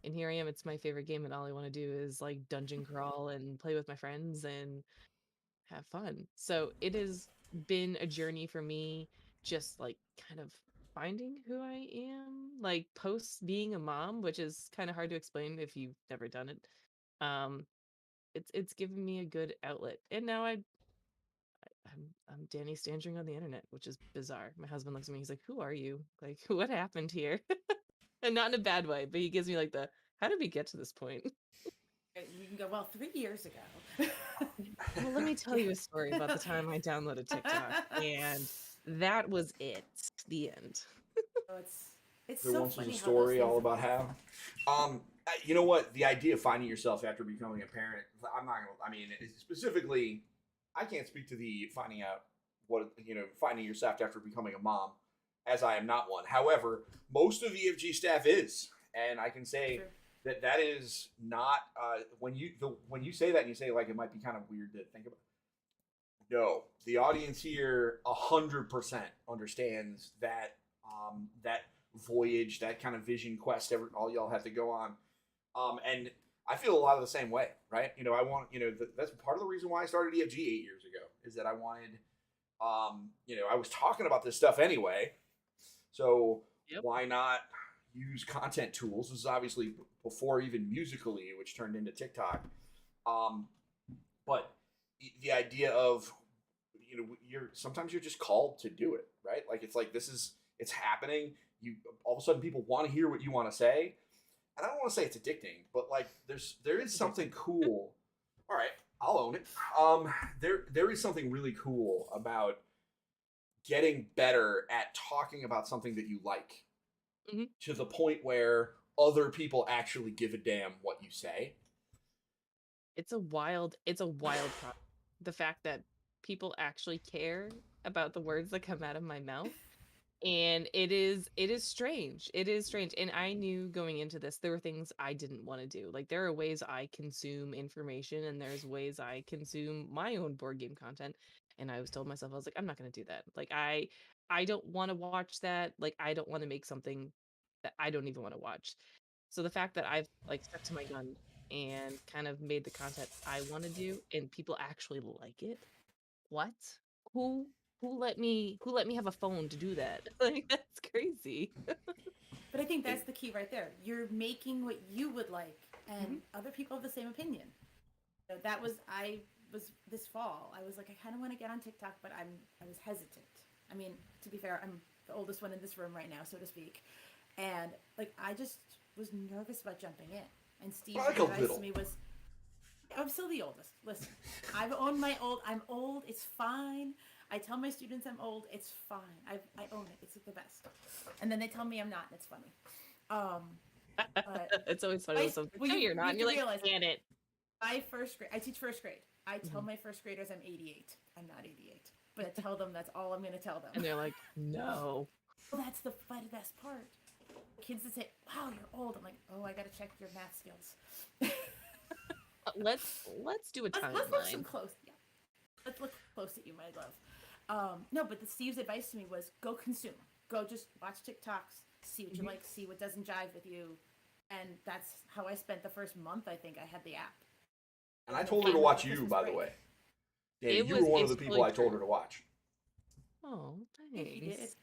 And here I am. It's my favorite game, and all I want to do is like dungeon crawl and play with my friends and have fun. So it has been a journey for me, just like kind of finding who I am, like post being a mom, which is kind of hard to explain if you've never done it. Um, it's given me a good outlet, and now I'm Danny Standring on the internet, which is bizarre. My husband looks at me, he's like, "Who are you? Like, what happened here?" And not in a bad way, but he gives me like the, "How did we get to this point?" You can go, well, 3 years ago. Well, let me tell Yeah. you a story about the time I downloaded TikTok, and that was it. The end. Oh, it's There so once was a funny how those story things all about evolve. how. You know what? The idea of finding yourself after becoming a parent. I'm not gonna. I mean, specifically, I can't speak to the finding out finding yourself after becoming a mom, as I am not one. However, most of EFG staff is, and I can say True. that is not when you say that and you say like it might be kind of weird to think about. No, the audience here 100% understands that voyage, that kind of vision quest. All y'all have to go on, and I feel a lot of the same way, right? I want that's part of the reason why I started EFG 8 years ago is that I wanted, I was talking about this stuff anyway, so Yep. why not use content tools? This is obviously before even Musically, which turned into TikTok. Um, but the idea of you're sometimes you're just called to do it, right? Like it's happening. You all of a sudden people want to hear what you want to say, and I don't want to say it's addicting, but like there is It's something addicting. cool. All right, I'll own it. There is something really cool about getting better at talking about something that you like Mhm. to the point where other people actually give a damn what you say. It's a wild process. The fact that people actually care about the words that come out of my mouth. And it is strange. It is strange. And I knew going into this, there were things I didn't want to do. Like, there are ways I consume information, and there's ways I consume my own board game content. And I was told myself, I was like, I'm not going to do that. Like, I don't want to watch that. Like, I don't want to make something that I don't even want to watch. So the fact that I've like stuck to my gun and kind of made the content I want to do, and people actually like it. What? Who who let me have a phone to do that? Like, that's crazy. But I think It, that's the key right there. You're making what you would like, Mhm. and other people have the same opinion. So that was I was this fall. I was like, I kind of want to get on TikTok, but I was hesitant. I mean, to be fair, I'm the oldest one in this room right now, so to speak, and like I just was nervous about jumping in. And Steve's like a advice to little. me was, I'm still the oldest. Listen, I've owned my old. I'm old. It's fine. I tell my students I'm old. It's fine. I own it. It's the best. And then they tell me I'm not, and it's funny. But It's always funny when someone's like, no, you're not. And you're like, realize, can it. my first grade. I teach first grade. I tell my first graders I'm 88. I'm not 88, but I tell them that's all I'm going to tell them. And they're like, no. Well, that's the best part. Kids that say, "Wow, you're old." I'm like, "Oh, I got to check your math skills." Let's do a timeline. Let's look some close. Yeah, let's look close at you, my love. No, but Steve's advice to me was go consume. Go just watch TikToks, see what you like, see what doesn't jive with you, and that's how I spent the first month. I think I had the app. And I told her to watch you, by the way. Yeah, you were one of the people I told her to watch. Oh, thanks.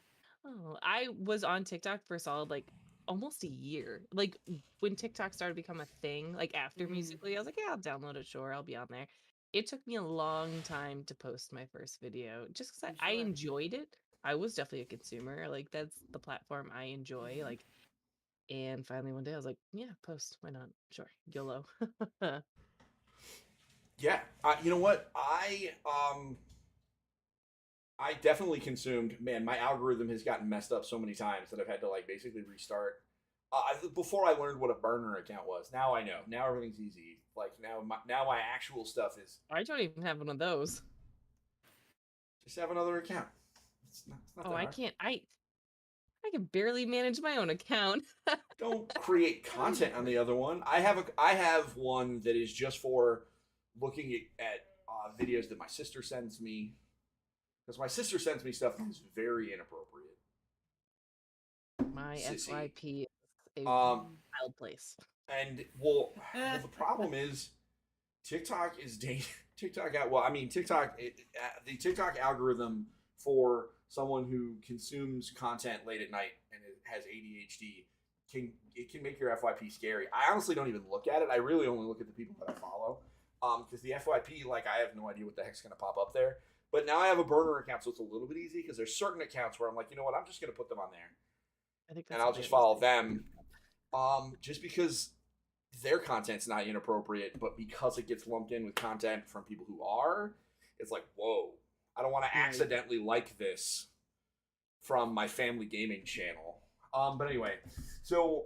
Oh, I was on TikTok for a solid almost a year. Like when TikTok started to become a thing, like after Musical.ly, I was like, yeah, I'll download it. Sure, I'll be on there. It took me a long time to post my first video just because I enjoyed it. I was definitely a consumer. Like that's the platform I enjoy. Like, and finally one day I was like, yeah, post. Why not? Sure, YOLO. Yeah, you know what? I definitely consumed. Man, my algorithm has gotten messed up so many times that I've had to basically restart. Before I learned what a burner account was, now I know. Now everything's easy. Like now my actual stuff is. I don't even have one of those. Just have another account. It's not oh, I can't. I can barely manage my own account. Don't create content on the other one. I have one that is just for looking at videos that my sister sends me. Because my sister sends me stuff that's very inappropriate. My FYP is a wild place. And well, the problem is TikTok is TikTok. Well, I mean TikTok. The TikTok algorithm for someone who consumes content late at night and has ADHD can make your FYP scary. I honestly don't even look at it. I really only look at the people that I follow. Because the FYP, I have no idea what the heck's going to pop up there. But now I have a burner account, so it's a little bit easy because there's certain accounts where I'm like, you know what, I'm just going to put them on there. I think and I'll just follow them. Just because their content's not inappropriate, but because it gets lumped in with content from people who are, it's like, whoa, I don't want to accidentally like this from my family gaming channel. But anyway, so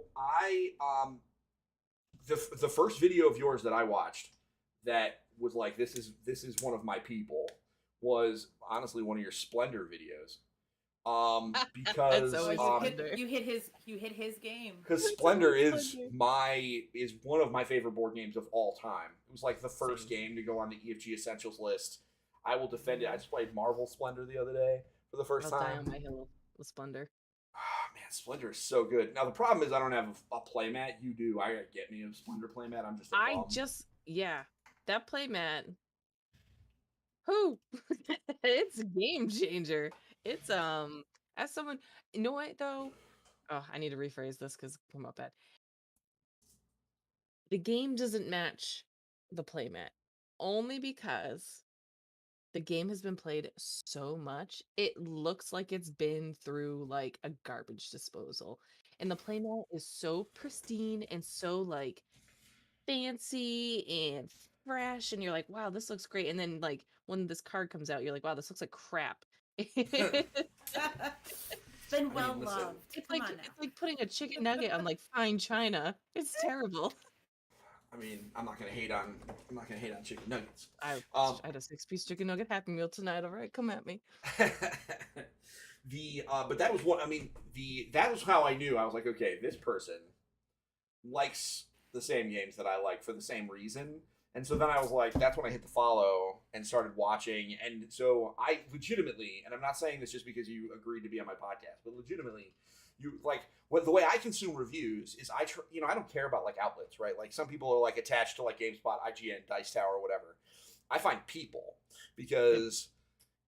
the first video of yours that I watched that was like, this is one of my people, was honestly one of your Splendor videos. Because you hit his game. Because Splendor is one of my favorite board games of all time. It was like the first game to go on the EFG Essentials list. I will defend it. I just played Marvel Splendor the other day for the first time. Die on my hill with Splendor. Oh, man, Splendor is so good. Now the problem is I don't have a playmat. You do. I gotta get me a Splendor playmat. I'm just a bum. That playmat. Who? It's a game changer. It's as someone, you know what though? Oh, I need to rephrase this because come up bad. The game doesn't match the playmat only because the game has been played so much. It looks like it's been through like a garbage disposal, and the playmat is so pristine and so fancy and fresh, and you're like, wow, this looks great. And then when this card comes out, you're like, wow, this looks like crap. It's been well loved. It's like putting a chicken nugget on fine china. It's terrible. I mean, I'm not gonna hate on chicken nuggets. I had a 6-piece chicken nugget Happy Meal tonight. All right, come at me. But that was what I mean. That was how I knew. I was like, okay, this person likes the same games that I like for the same reason. And so then I was like, that's when I hit the follow and started watching. And so I legitimately, and I'm not saying this just because you agreed to be on my podcast, but legitimately, the way I consume reviews is I don't care about outlets, right? Like some people are attached to GameSpot, IGN, Dice Tower, whatever. I find people because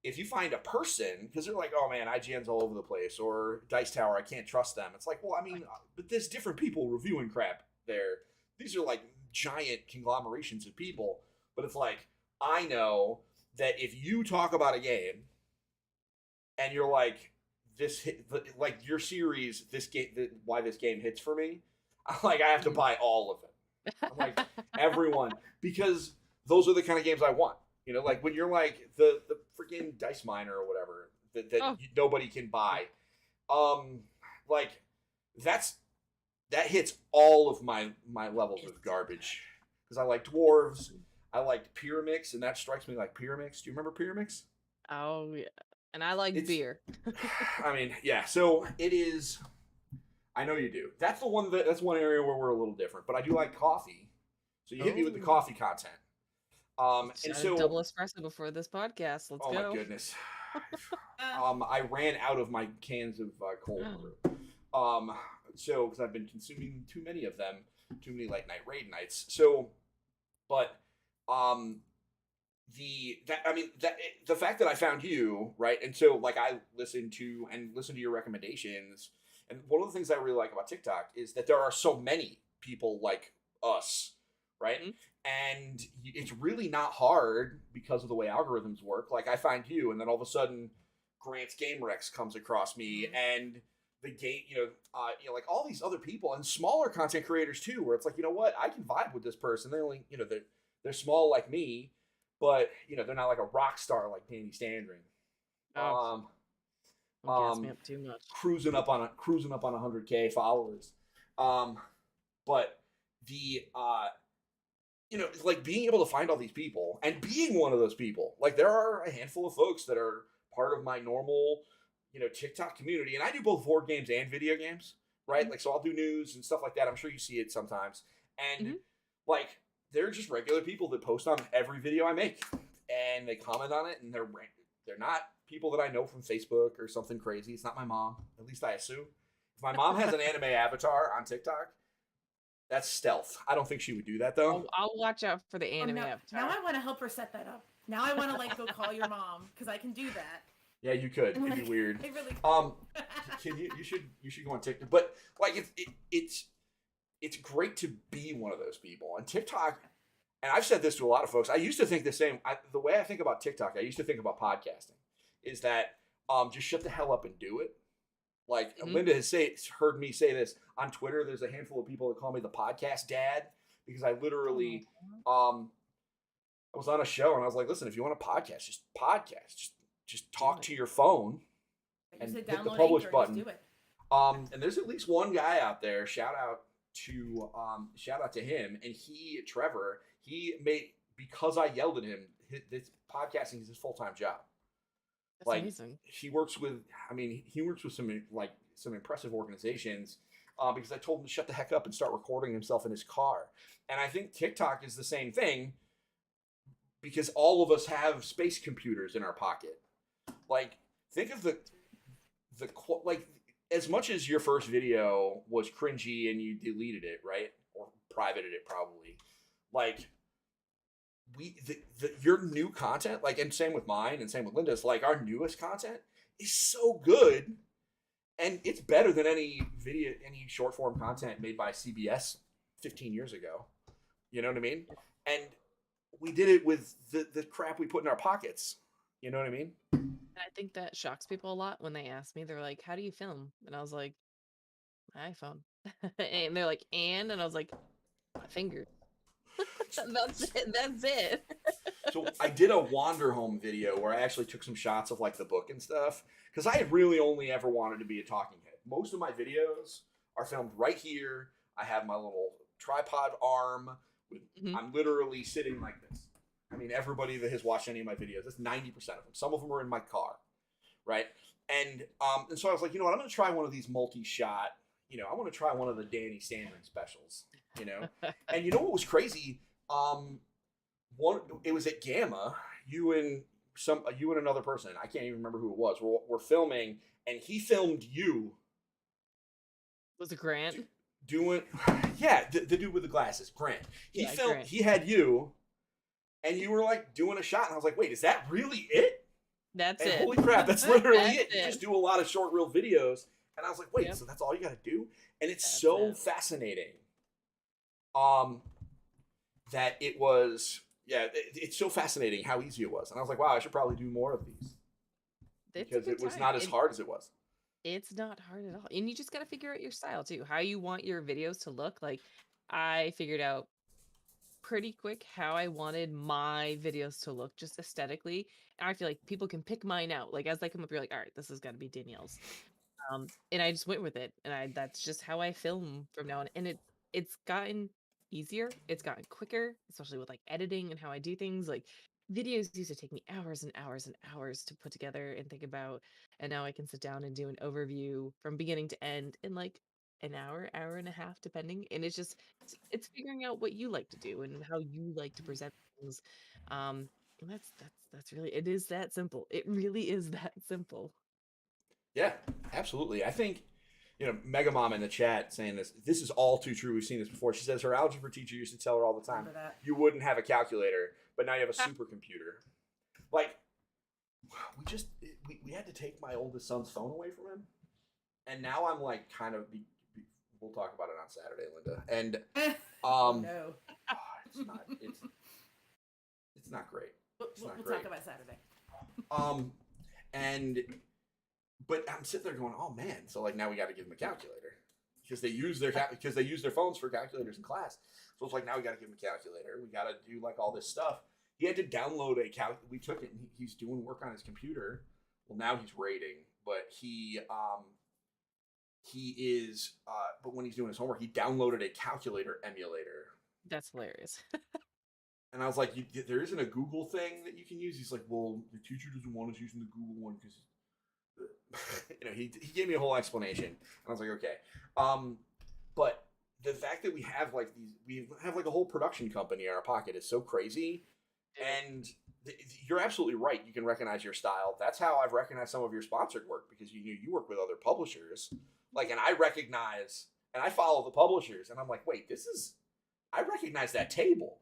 if you find a person, because they're like, oh man, IGN's all over the place, or Dice Tower, I can't trust them. It's like, well, I mean, but there's different people reviewing crap there. These are giant conglomerations of people, but it's I know that if you talk about a game and you're your series, this game, why this game hits for me, I have to buy all of it. I'm everyone, because those are the kind of games I want. You know, like when you're like the freaking dice miner or whatever that Oh, nobody can buy. Like that's that hits all of my levels of garbage because I like dwarves. I like Pyramix, and that strikes me like Pyramix. Do you remember Pyramix? oh yeah. And I like It's, beer. I mean, yeah. So it is. I know you do. That's one area where we're a little different. But I do like coffee, so you hit me with the Oh, coffee content. And shot a so, double espresso before this podcast. Let's oh my go. goodness, Uh, I ran out of my cans of cold brew. Um, so because I've been consuming too many of them, too many like night raid nights. So, but um, the fact that I found you, right, and so like I listened to your recommendations, and one of the things I really like about TikTok is that there are so many people like us, right, Mhm. and it's really not hard because of the way algorithms work. Like I find you, and then all of a sudden Grant's Game Rex comes across me, and the game, like all these other people and smaller content creators too, where it's like, you know what, I can vibe with this person. They only, they're small like me, but they're not like a rock star like Danny Standring. Oh, Um, don't gas me um, up too much. cruising up on 100K followers. Um, but the like being able to find all these people and being one of those people, like there are a handful of folks that are part of my normal, TikTok community, and I do both board games and video games, right? Mhm. Like, so I'll do news and stuff like that. I'm sure you see it sometimes, and Mhm. like they're just regular people that post on every video I make, and they comment on it, and they're not people that I know from Facebook or something crazy. It's not my mom, at least I assume. If my mom has an anime avatar on TikTok, that's stealth. I don't think she would do that though. I'll watch out for the oh, anime now avatar. I want to help her set that up. Now I want to like go call your mom because I can do that. Yeah, you could. I'm It'd be like, weird. I really. Can you should go on TikTok, but like it's great to be one of those people. And TikTok, and I've said this to a lot of folks. I used to think the same. The way I think about TikTok, I used to think about podcasting, is that just shut the hell up and do it. Like Mhm. Linda has heard me say this on Twitter. There's a handful of people that call me the podcast dad because I literally I was on a show and I was like, listen, if you want a podcast, just podcast, just talk it. to your phone You and said hit the download publish Anchor, button. just do it. And there's at least one guy out there. Shout out to him. And Trevor, he made, because I yelled at him, this podcasting is his full time job. That's Like amazing. he works with some impressive organizations. Because I told him to shut the heck up and start recording himself in his car. And I think TikTok is the same thing because all of us have space computers in our pocket. Like, think of like as much as your first video was cringy and you deleted it, right, or privated it probably. Like your new content, like, and same with mine and same with Linda's. Like our newest content is so good, and it's better than any short form content made by CBS 15 years ago. You know what I mean? And we did it with the crap we put in our pockets. You know what I mean? And I think that shocks people a lot when they ask me. They're like, "How do you film?" And I was like, "My iPhone." And they're like, "And?" And I was like, "My fingers." That's it. That's it. So I did a Wander Home video where I actually took some shots of like the book and stuff because I had really only ever wanted to be a talking head. Most of my videos are filmed right here. I have my little tripod arm. I'm literally sitting like this. I mean, everybody that has watched any of my videos, that's 90% of them. Some of them are in my car, right? And so I was like, you know what? I'm going to try one of these multi-shot. I want to try one of the Danny Standring specials. And you know what was crazy? It was at Gamma. You and another person. I can't even remember who it was. We're filming, and he filmed you. Was it Grant? Doing, yeah, the dude with the glasses, Grant. Grant. He had you, and you were like doing a shot, and I was like, wait, is that really it? That's And it. holy crap, that's literally That's it. You it. just do a lot of short reel videos, and I was like, wait, Yep. so that's all you got to do? And it's That's so it. fascinating. That it was, it's so fascinating how easy it was, and I was like, wow, I should probably do more of these It's a because good it was time. not as hard as it was. It's not hard at all. And you just got to figure out your style too, how you want your videos to look. Like I figured out pretty quick how I wanted my videos to look just aesthetically. And I feel like people can pick mine out. Like as they come up, you're like, all right, this is gonna be Danielle's. And I just went with it. And that's just how I film from now on. And it's gotten easier. It's gotten quicker, especially with like editing and how I do things. Like videos used to take me hours and hours and hours to put together and think about. And now I can sit down and do an overview from beginning to end in like an hour and a half, depending. And it's figuring out what you like to do and how you like to present things. And that's really it is that simple. It really is that simple. Yeah, absolutely. I think, Mega Mom in the chat saying this. This is all too true. We've seen this before. She says her algebra teacher used to tell her all the time, Remember that. you wouldn't have a calculator, but now you have a supercomputer. Like, we had to take my oldest son's phone away from him, and now I'm like kind of. We'll talk about it on Saturday, Linda. And No. it's not great. We'll talk about Saturday. But I'm sitting there going, oh man, so like now we got to give them a calculator because they use their phones for calculators in class. So it's like now we got to give him a calculator. We got to do like all this stuff. He had to download a we took it and he's doing work on his computer. Well, now he's rating, but he is but when he's doing his homework, he downloaded a calculator emulator. That's hilarious. And I was like, there isn't a Google thing that you can use. He's like, well, the teacher doesn't want us using the Google one because he gave me a whole explanation, and I was like, okay. But the fact that we have like a whole production company in our pocket is so crazy. And you're absolutely right. You can recognize your style. That's how I've recognized some of your sponsored work, because you work with other publishers. Like, and I recognize and I follow the publishers, and I'm like, wait, I recognize that table.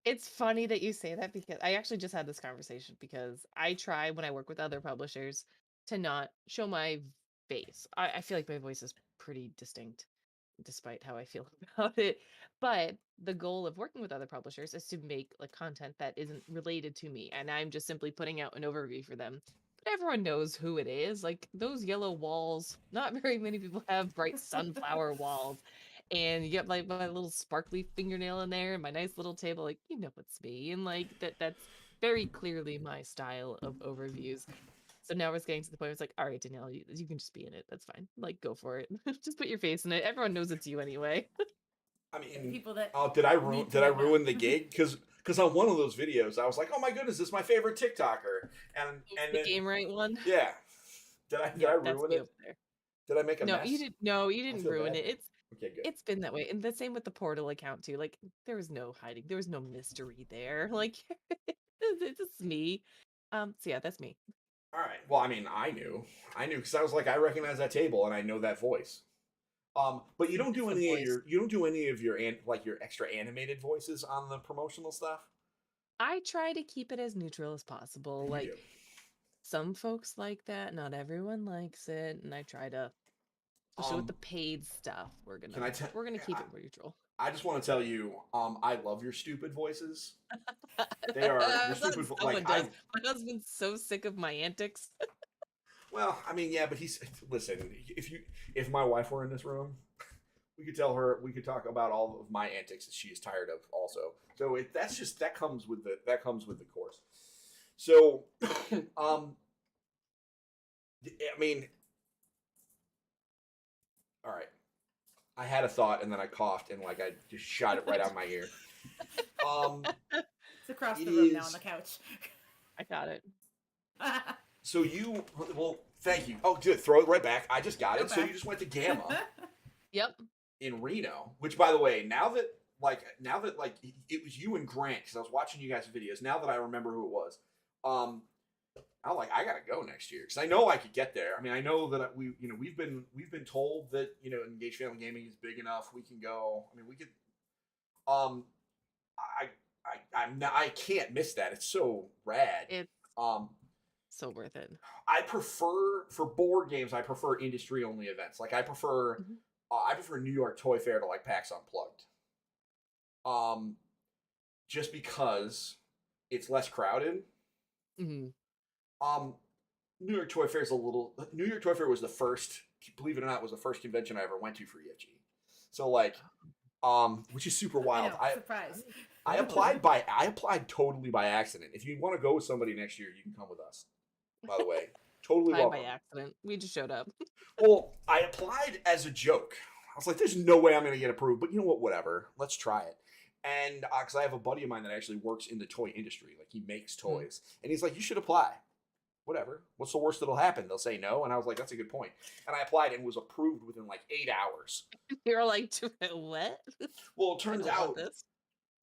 It's funny that you say that because I actually just had this conversation because I try when I work with other publishers to not show my face. I feel like my voice is pretty distinct despite how I feel about it. But the goal of working with other publishers is to make like content that isn't related to me. And I'm just simply putting out an overview for them. But everyone knows who it is. Like those yellow walls, not very many people have bright sunflower walls. And you get like my little sparkly fingernail in there and my nice little table, like you know it's me. And like that's very clearly my style of overviews. So now it's getting to the point where it's like, all right, Danielle, you can just be in it. That's fine. Like, go for it. Just put your face in it. Everyone knows it's you anyway. I mean, people that did I ruin the gig? Because on one of those videos, I was like, oh my goodness, this is my favorite TikToker. And the then, Game Right one. Yeah. Did I ruin it? Did I make a mess? You didn't ruin it. Okay, good. It's been that way. And the same with the Portal account too. Like there was no hiding. There was no mystery there. Like it's me. So yeah, that's me. All right. Well, I mean, I knew because I was like, I recognize that table and I know that voice. But you don't do any of your extra animated voices on the promotional stuff. I try to keep it as neutral as possible. Like some folks like that, not everyone likes it, and I try to, especially with the paid stuff, we're gonna keep it neutral. I just want to tell you, I love your stupid voices. They are your stupid. My husband's so sick of my antics. Well, I mean, yeah, but listen. If my wife were in this room, we could talk about all of my antics that she is tired of. Also, so that comes with the course. So, I mean, all right. I had a thought and then I coughed and like I just shot it right out of my ear. It's across the room now on the couch. I got it. So thank you. Oh, good. Throw it right back. I just got it. Back. So you just went to Gamma. Yep. In Reno, which by the way, now that it was you and Grant, because I was watching you guys' videos. Now that I remember who it was, I'm like, I gotta go next year because I know I could get there. I mean, I know that we've been told that Engaged Family Gaming is big enough. We can go. I mean, we could. I can't miss that. It's so rad. It's so worth it. I prefer for board games. I prefer industry only events. Like I prefer New York Toy Fair to like PAX Unplugged. Just because it's less crowded. Mm-hmm. New York Toy Fair was the first, believe it or not, was the first convention I ever went to for EFG. So like, which is super wild. Surprise. I applied totally by accident. If you want to go with somebody next year, you can come with us. By the way, totally Applied by welcome. accident. We just showed up. Well, I applied as a joke. I was like, "There's no way I'm going to get approved," but you know what? Whatever. Let's try it. And because I have a buddy of mine that actually works in the toy industry, like he makes Mhm. toys, and he's like, "You should apply." Whatever. What's the worst that'll happen? They'll say no, and I was like, "That's a good point." And I applied and was approved within like 8 hours. You're like, what? Well, it I turns don't want out this.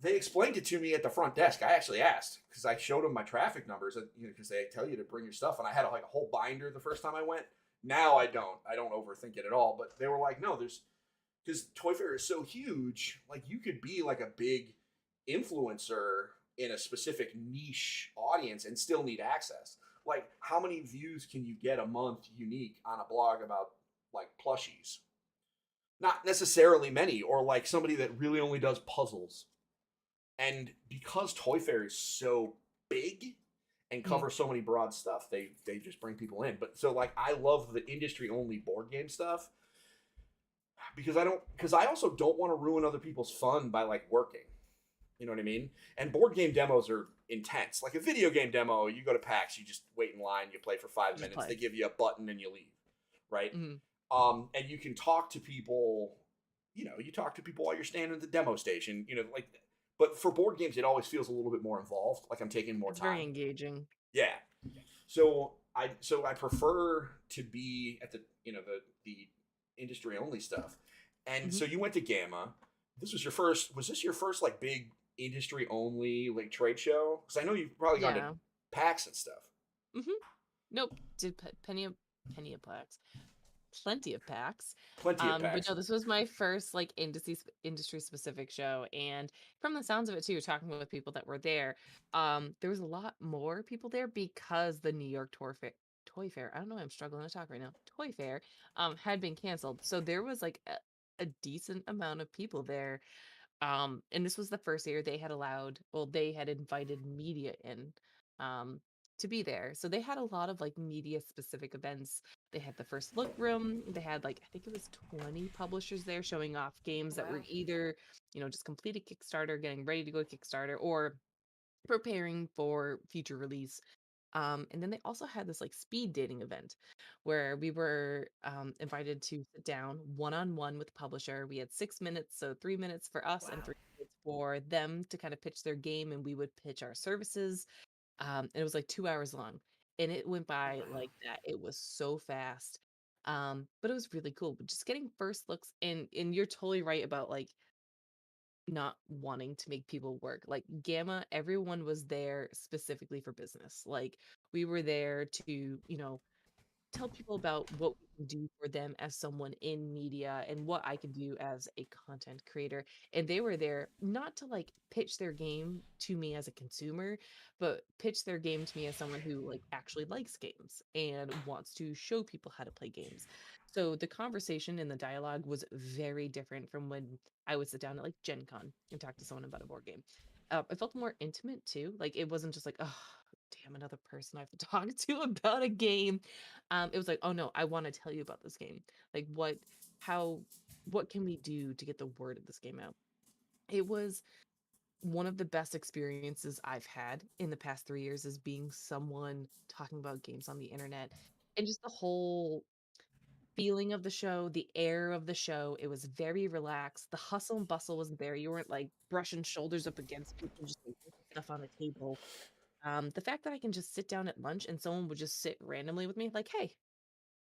they explained it to me at the front desk. I actually asked because I showed them my traffic numbers, because they tell you to bring your stuff, and I had like a whole binder the first time I went. Now I don't. I don't overthink it at all. But they were like, no, there's because Toy Fair is so huge. Like you could be like a big influencer in a specific niche audience and still need access. Like how many views can you get a month unique on a blog about like plushies? Not necessarily many, or like somebody that really only does puzzles. And because Toy Fair is so big and Mhm. covers so many broad stuff, they just bring people in. But so like I love the industry only board game stuff because I also don't want to ruin other people's fun by like working. You know what I mean? And board game demos are intense. Like a video game demo, you go to PAX, you just wait in line, you play for five Just minutes, they play. give you a button and you leave, right? Mhm. And you can talk to people. You talk to people while you're standing at the demo station. Like, but for board games, it always feels a little bit more involved. Like I'm taking more It's very time. engaging. Yeah. So I prefer to be at the industry only stuff. And Mhm. so you went to Gamma. Was this your first like big industry only like trade show? Because I know you've probably gone to Yeah. PAX and stuff. Mhm. Nope. Did penny of plaques. Plenty of packs. Plenty of But PAX. no, this was my first like industry specific show, and from the sounds of it too, you're talking with people that were there. There was a lot more people there because the New York Toy Fair. I don't know. Why I'm struggling to talk right now. Toy Fair had been canceled, so there was like a decent amount of people there. And this was the first year they had invited media in um to be there. So they had a lot of like media specific events. They had the first look room. They had like I think it was 20 publishers there showing off games that were Wow. either, just completed Kickstarter, getting ready to go Kickstarter, or preparing for future release. And then they also had this like speed dating event where we were invited to sit down one on one with the publisher. We had 6 minutes, so 3 minutes for us and Wow. 3 minutes for them to kind of pitch their game, and we would pitch our services. And it was like 2 hours long, and it went Oh, by wow. like that. It was so fast, but it was really cool. But just getting first looks, and you're totally right about like not wanting to make people work. Like Gamma, everyone was there specifically for business. Like we were there to, tell people about what we can do for them as someone in media and what I can do as a content creator. And they were there not to like pitch their game to me as a consumer, but pitch their game to me as someone who like actually likes games and wants to show people how to play games. So the conversation and the dialogue was very different from when I would sit down at like Gen Con and talk to someone about a board game. It felt more intimate too. Like it wasn't just like, oh, damn, another person I have to talk to about a game. It was like, oh no, I want to tell you about this game. Like how, what can we do to get the word of this game out? It was one of the best experiences I've had in the past 3 years is being someone talking about games on the internet and just the whole feeling of the show, the air of the show. It was very relaxed. The hustle and bustle wasn't there. You weren't like brushing shoulders up against people, just like putting stuff on the table. The fact that I can just sit down at lunch and someone would just sit randomly with me, like, hey,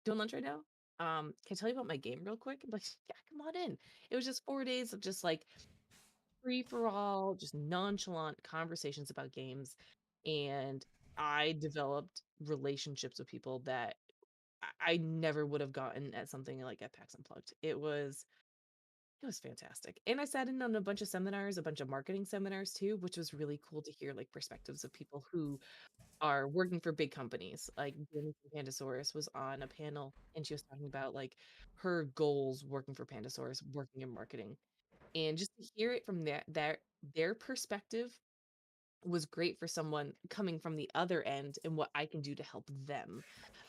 doing lunch right now? Can I tell you about my game real quick? I'm like, yeah, come on in. It was just 4 days of just like free for all, just nonchalant conversations about games. And I developed relationships with people that I never would have gotten at something like at PAX Unplugged. It was fantastic. And I sat in on a bunch of seminars, a bunch of marketing seminars too, which was really cool to hear like perspectives of people who are working for big companies. Like Jenny from Pandasaurus was on a panel and she was talking about like her goals working for Pandasaurus, working in marketing. And just to hear it from their perspective was great for someone coming from the other end and what I can do to help them.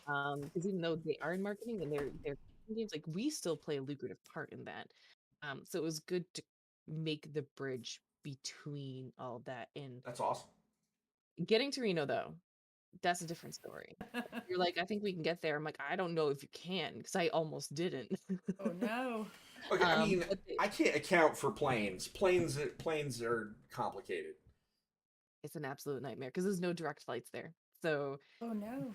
Because even though they are in marketing and they're games, like we still play a lucrative part in that. So it was good to make the bridge between all that. And That's awesome. getting to Reno, though, that's a different story. You're like, I think we can get there. I'm like, I don't know if you can because I almost didn't. Oh no. Okay, I mean, But I can't account for planes. Planes are complicated. it's an absolute nightmare because there's no direct flights there. So, Oh no.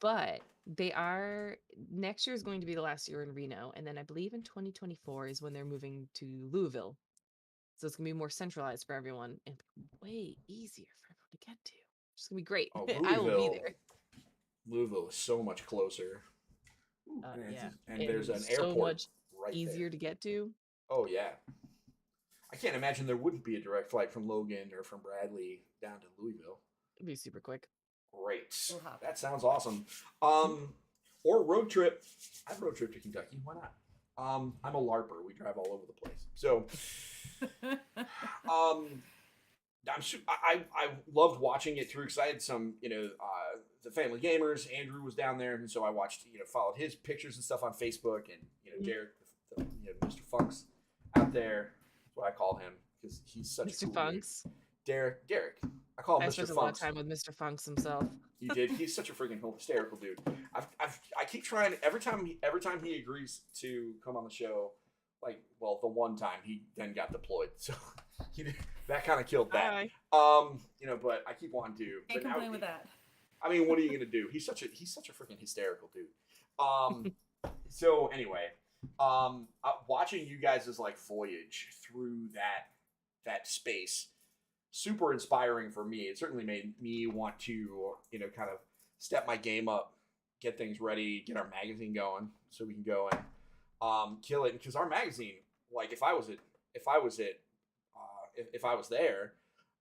but they are, next year is going to be the last year in Reno. And then I believe in 2024 is when they're moving to Louisville. So it's going to be more centralized for everyone and way easier for everyone to get to. It's going to be great. Oh, I will be Louisville. there. Louisville is so much closer. Ooh, Yeah. and there's an so airport much right easier there. to get to. Oh yeah. I can't imagine there wouldn't be a direct flight from Logan or from Bradley down to Louisville. It'd be super quick. Great. We'll hop. That sounds awesome. Or road trip. I'd road trip to Kentucky. Why not? I'm a LARPer. We drive all over the place. So, I loved watching it through because I had some, the family gamers. Andrew was down there, and so I watched, followed his pictures and stuff on Facebook, and Derek, Mr. Funk's out there. That's what I call him because he's such a Mr. cool dude. Funks. Derek. I call him I Mr. spent a lot of Funks. time with Mr. Funks himself. He did. He's such a freaking hysterical dude. I keep trying every time he agrees to come on the show. The one time he then got deployed, so that kind of killed that. Bye. But I keep wanting to. Can't But complain with that. I mean, what are you gonna do? He's such a freaking hysterical dude. So anyway, watching you guys' voyage through that space, super inspiring for me. It certainly made me want to, kind of step my game up, get things ready, get our magazine going so we can go and kill it. Because our magazine, if I was there,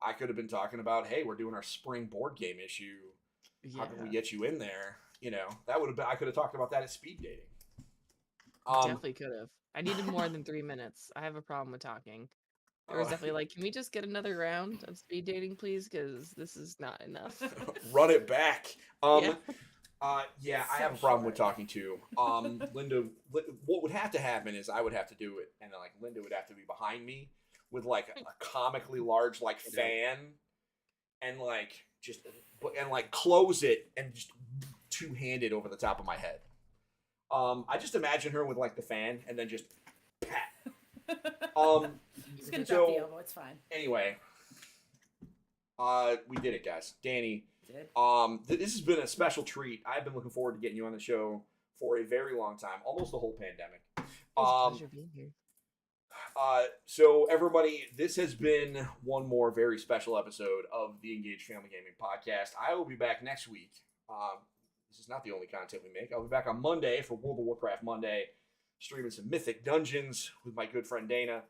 I could have been talking about, hey, we're doing our spring board game issue. Yeah. How can we get you in there? That would have been. I could have talked about that at speed dating. Definitely could have. I needed more than 3 minutes. I have a problem with talking. There was definitely can we just get another round of speed dating, please? Because this is not enough. Run it back. Yeah. I have a problem with talking to Linda. What would have to happen is I would have to do it, and then Linda would have to be behind me with a comically large fan, and close it and just two-handed over the top of my head. I just imagine her with the fan and then just pat. Just gonna drop the elbow. It's fine. Anyway, we did it, guys. Danny. Did. This has been a special treat. I've been looking forward to getting you on the show for a very long time, almost the whole pandemic. It was a pleasure being here. So everybody, this has been one more very special episode of the Engaged Family Gaming Podcast. I will be back next week. This is not the only content we make. I'll be back on Monday for World of Warcraft Monday, streaming some Mythic Dungeons with my good friend Dana.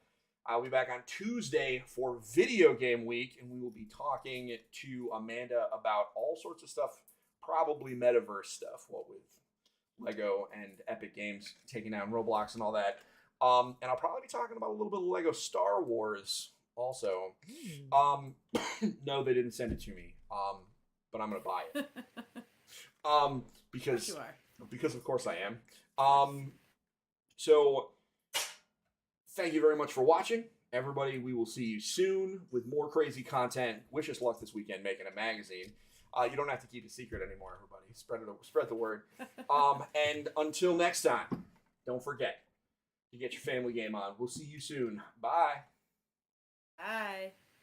I'll be back on Tuesday for Video Game Week, and we will be talking to Amanda about all sorts of stuff, probably metaverse stuff, what with Lego and Epic Games taking down Roblox and all that. And I'll probably be talking about a little bit of Lego Star Wars also. No, they didn't send it to me, but I'm going to buy it. Because of course I am. So thank you very much for watching. Everybody, we will see you soon with more crazy content. Wish us luck this weekend making a magazine. You don't have to keep it secret anymore, everybody. Spread the word. And until next time, don't forget to get your family game on. We'll see you soon. Bye. Bye.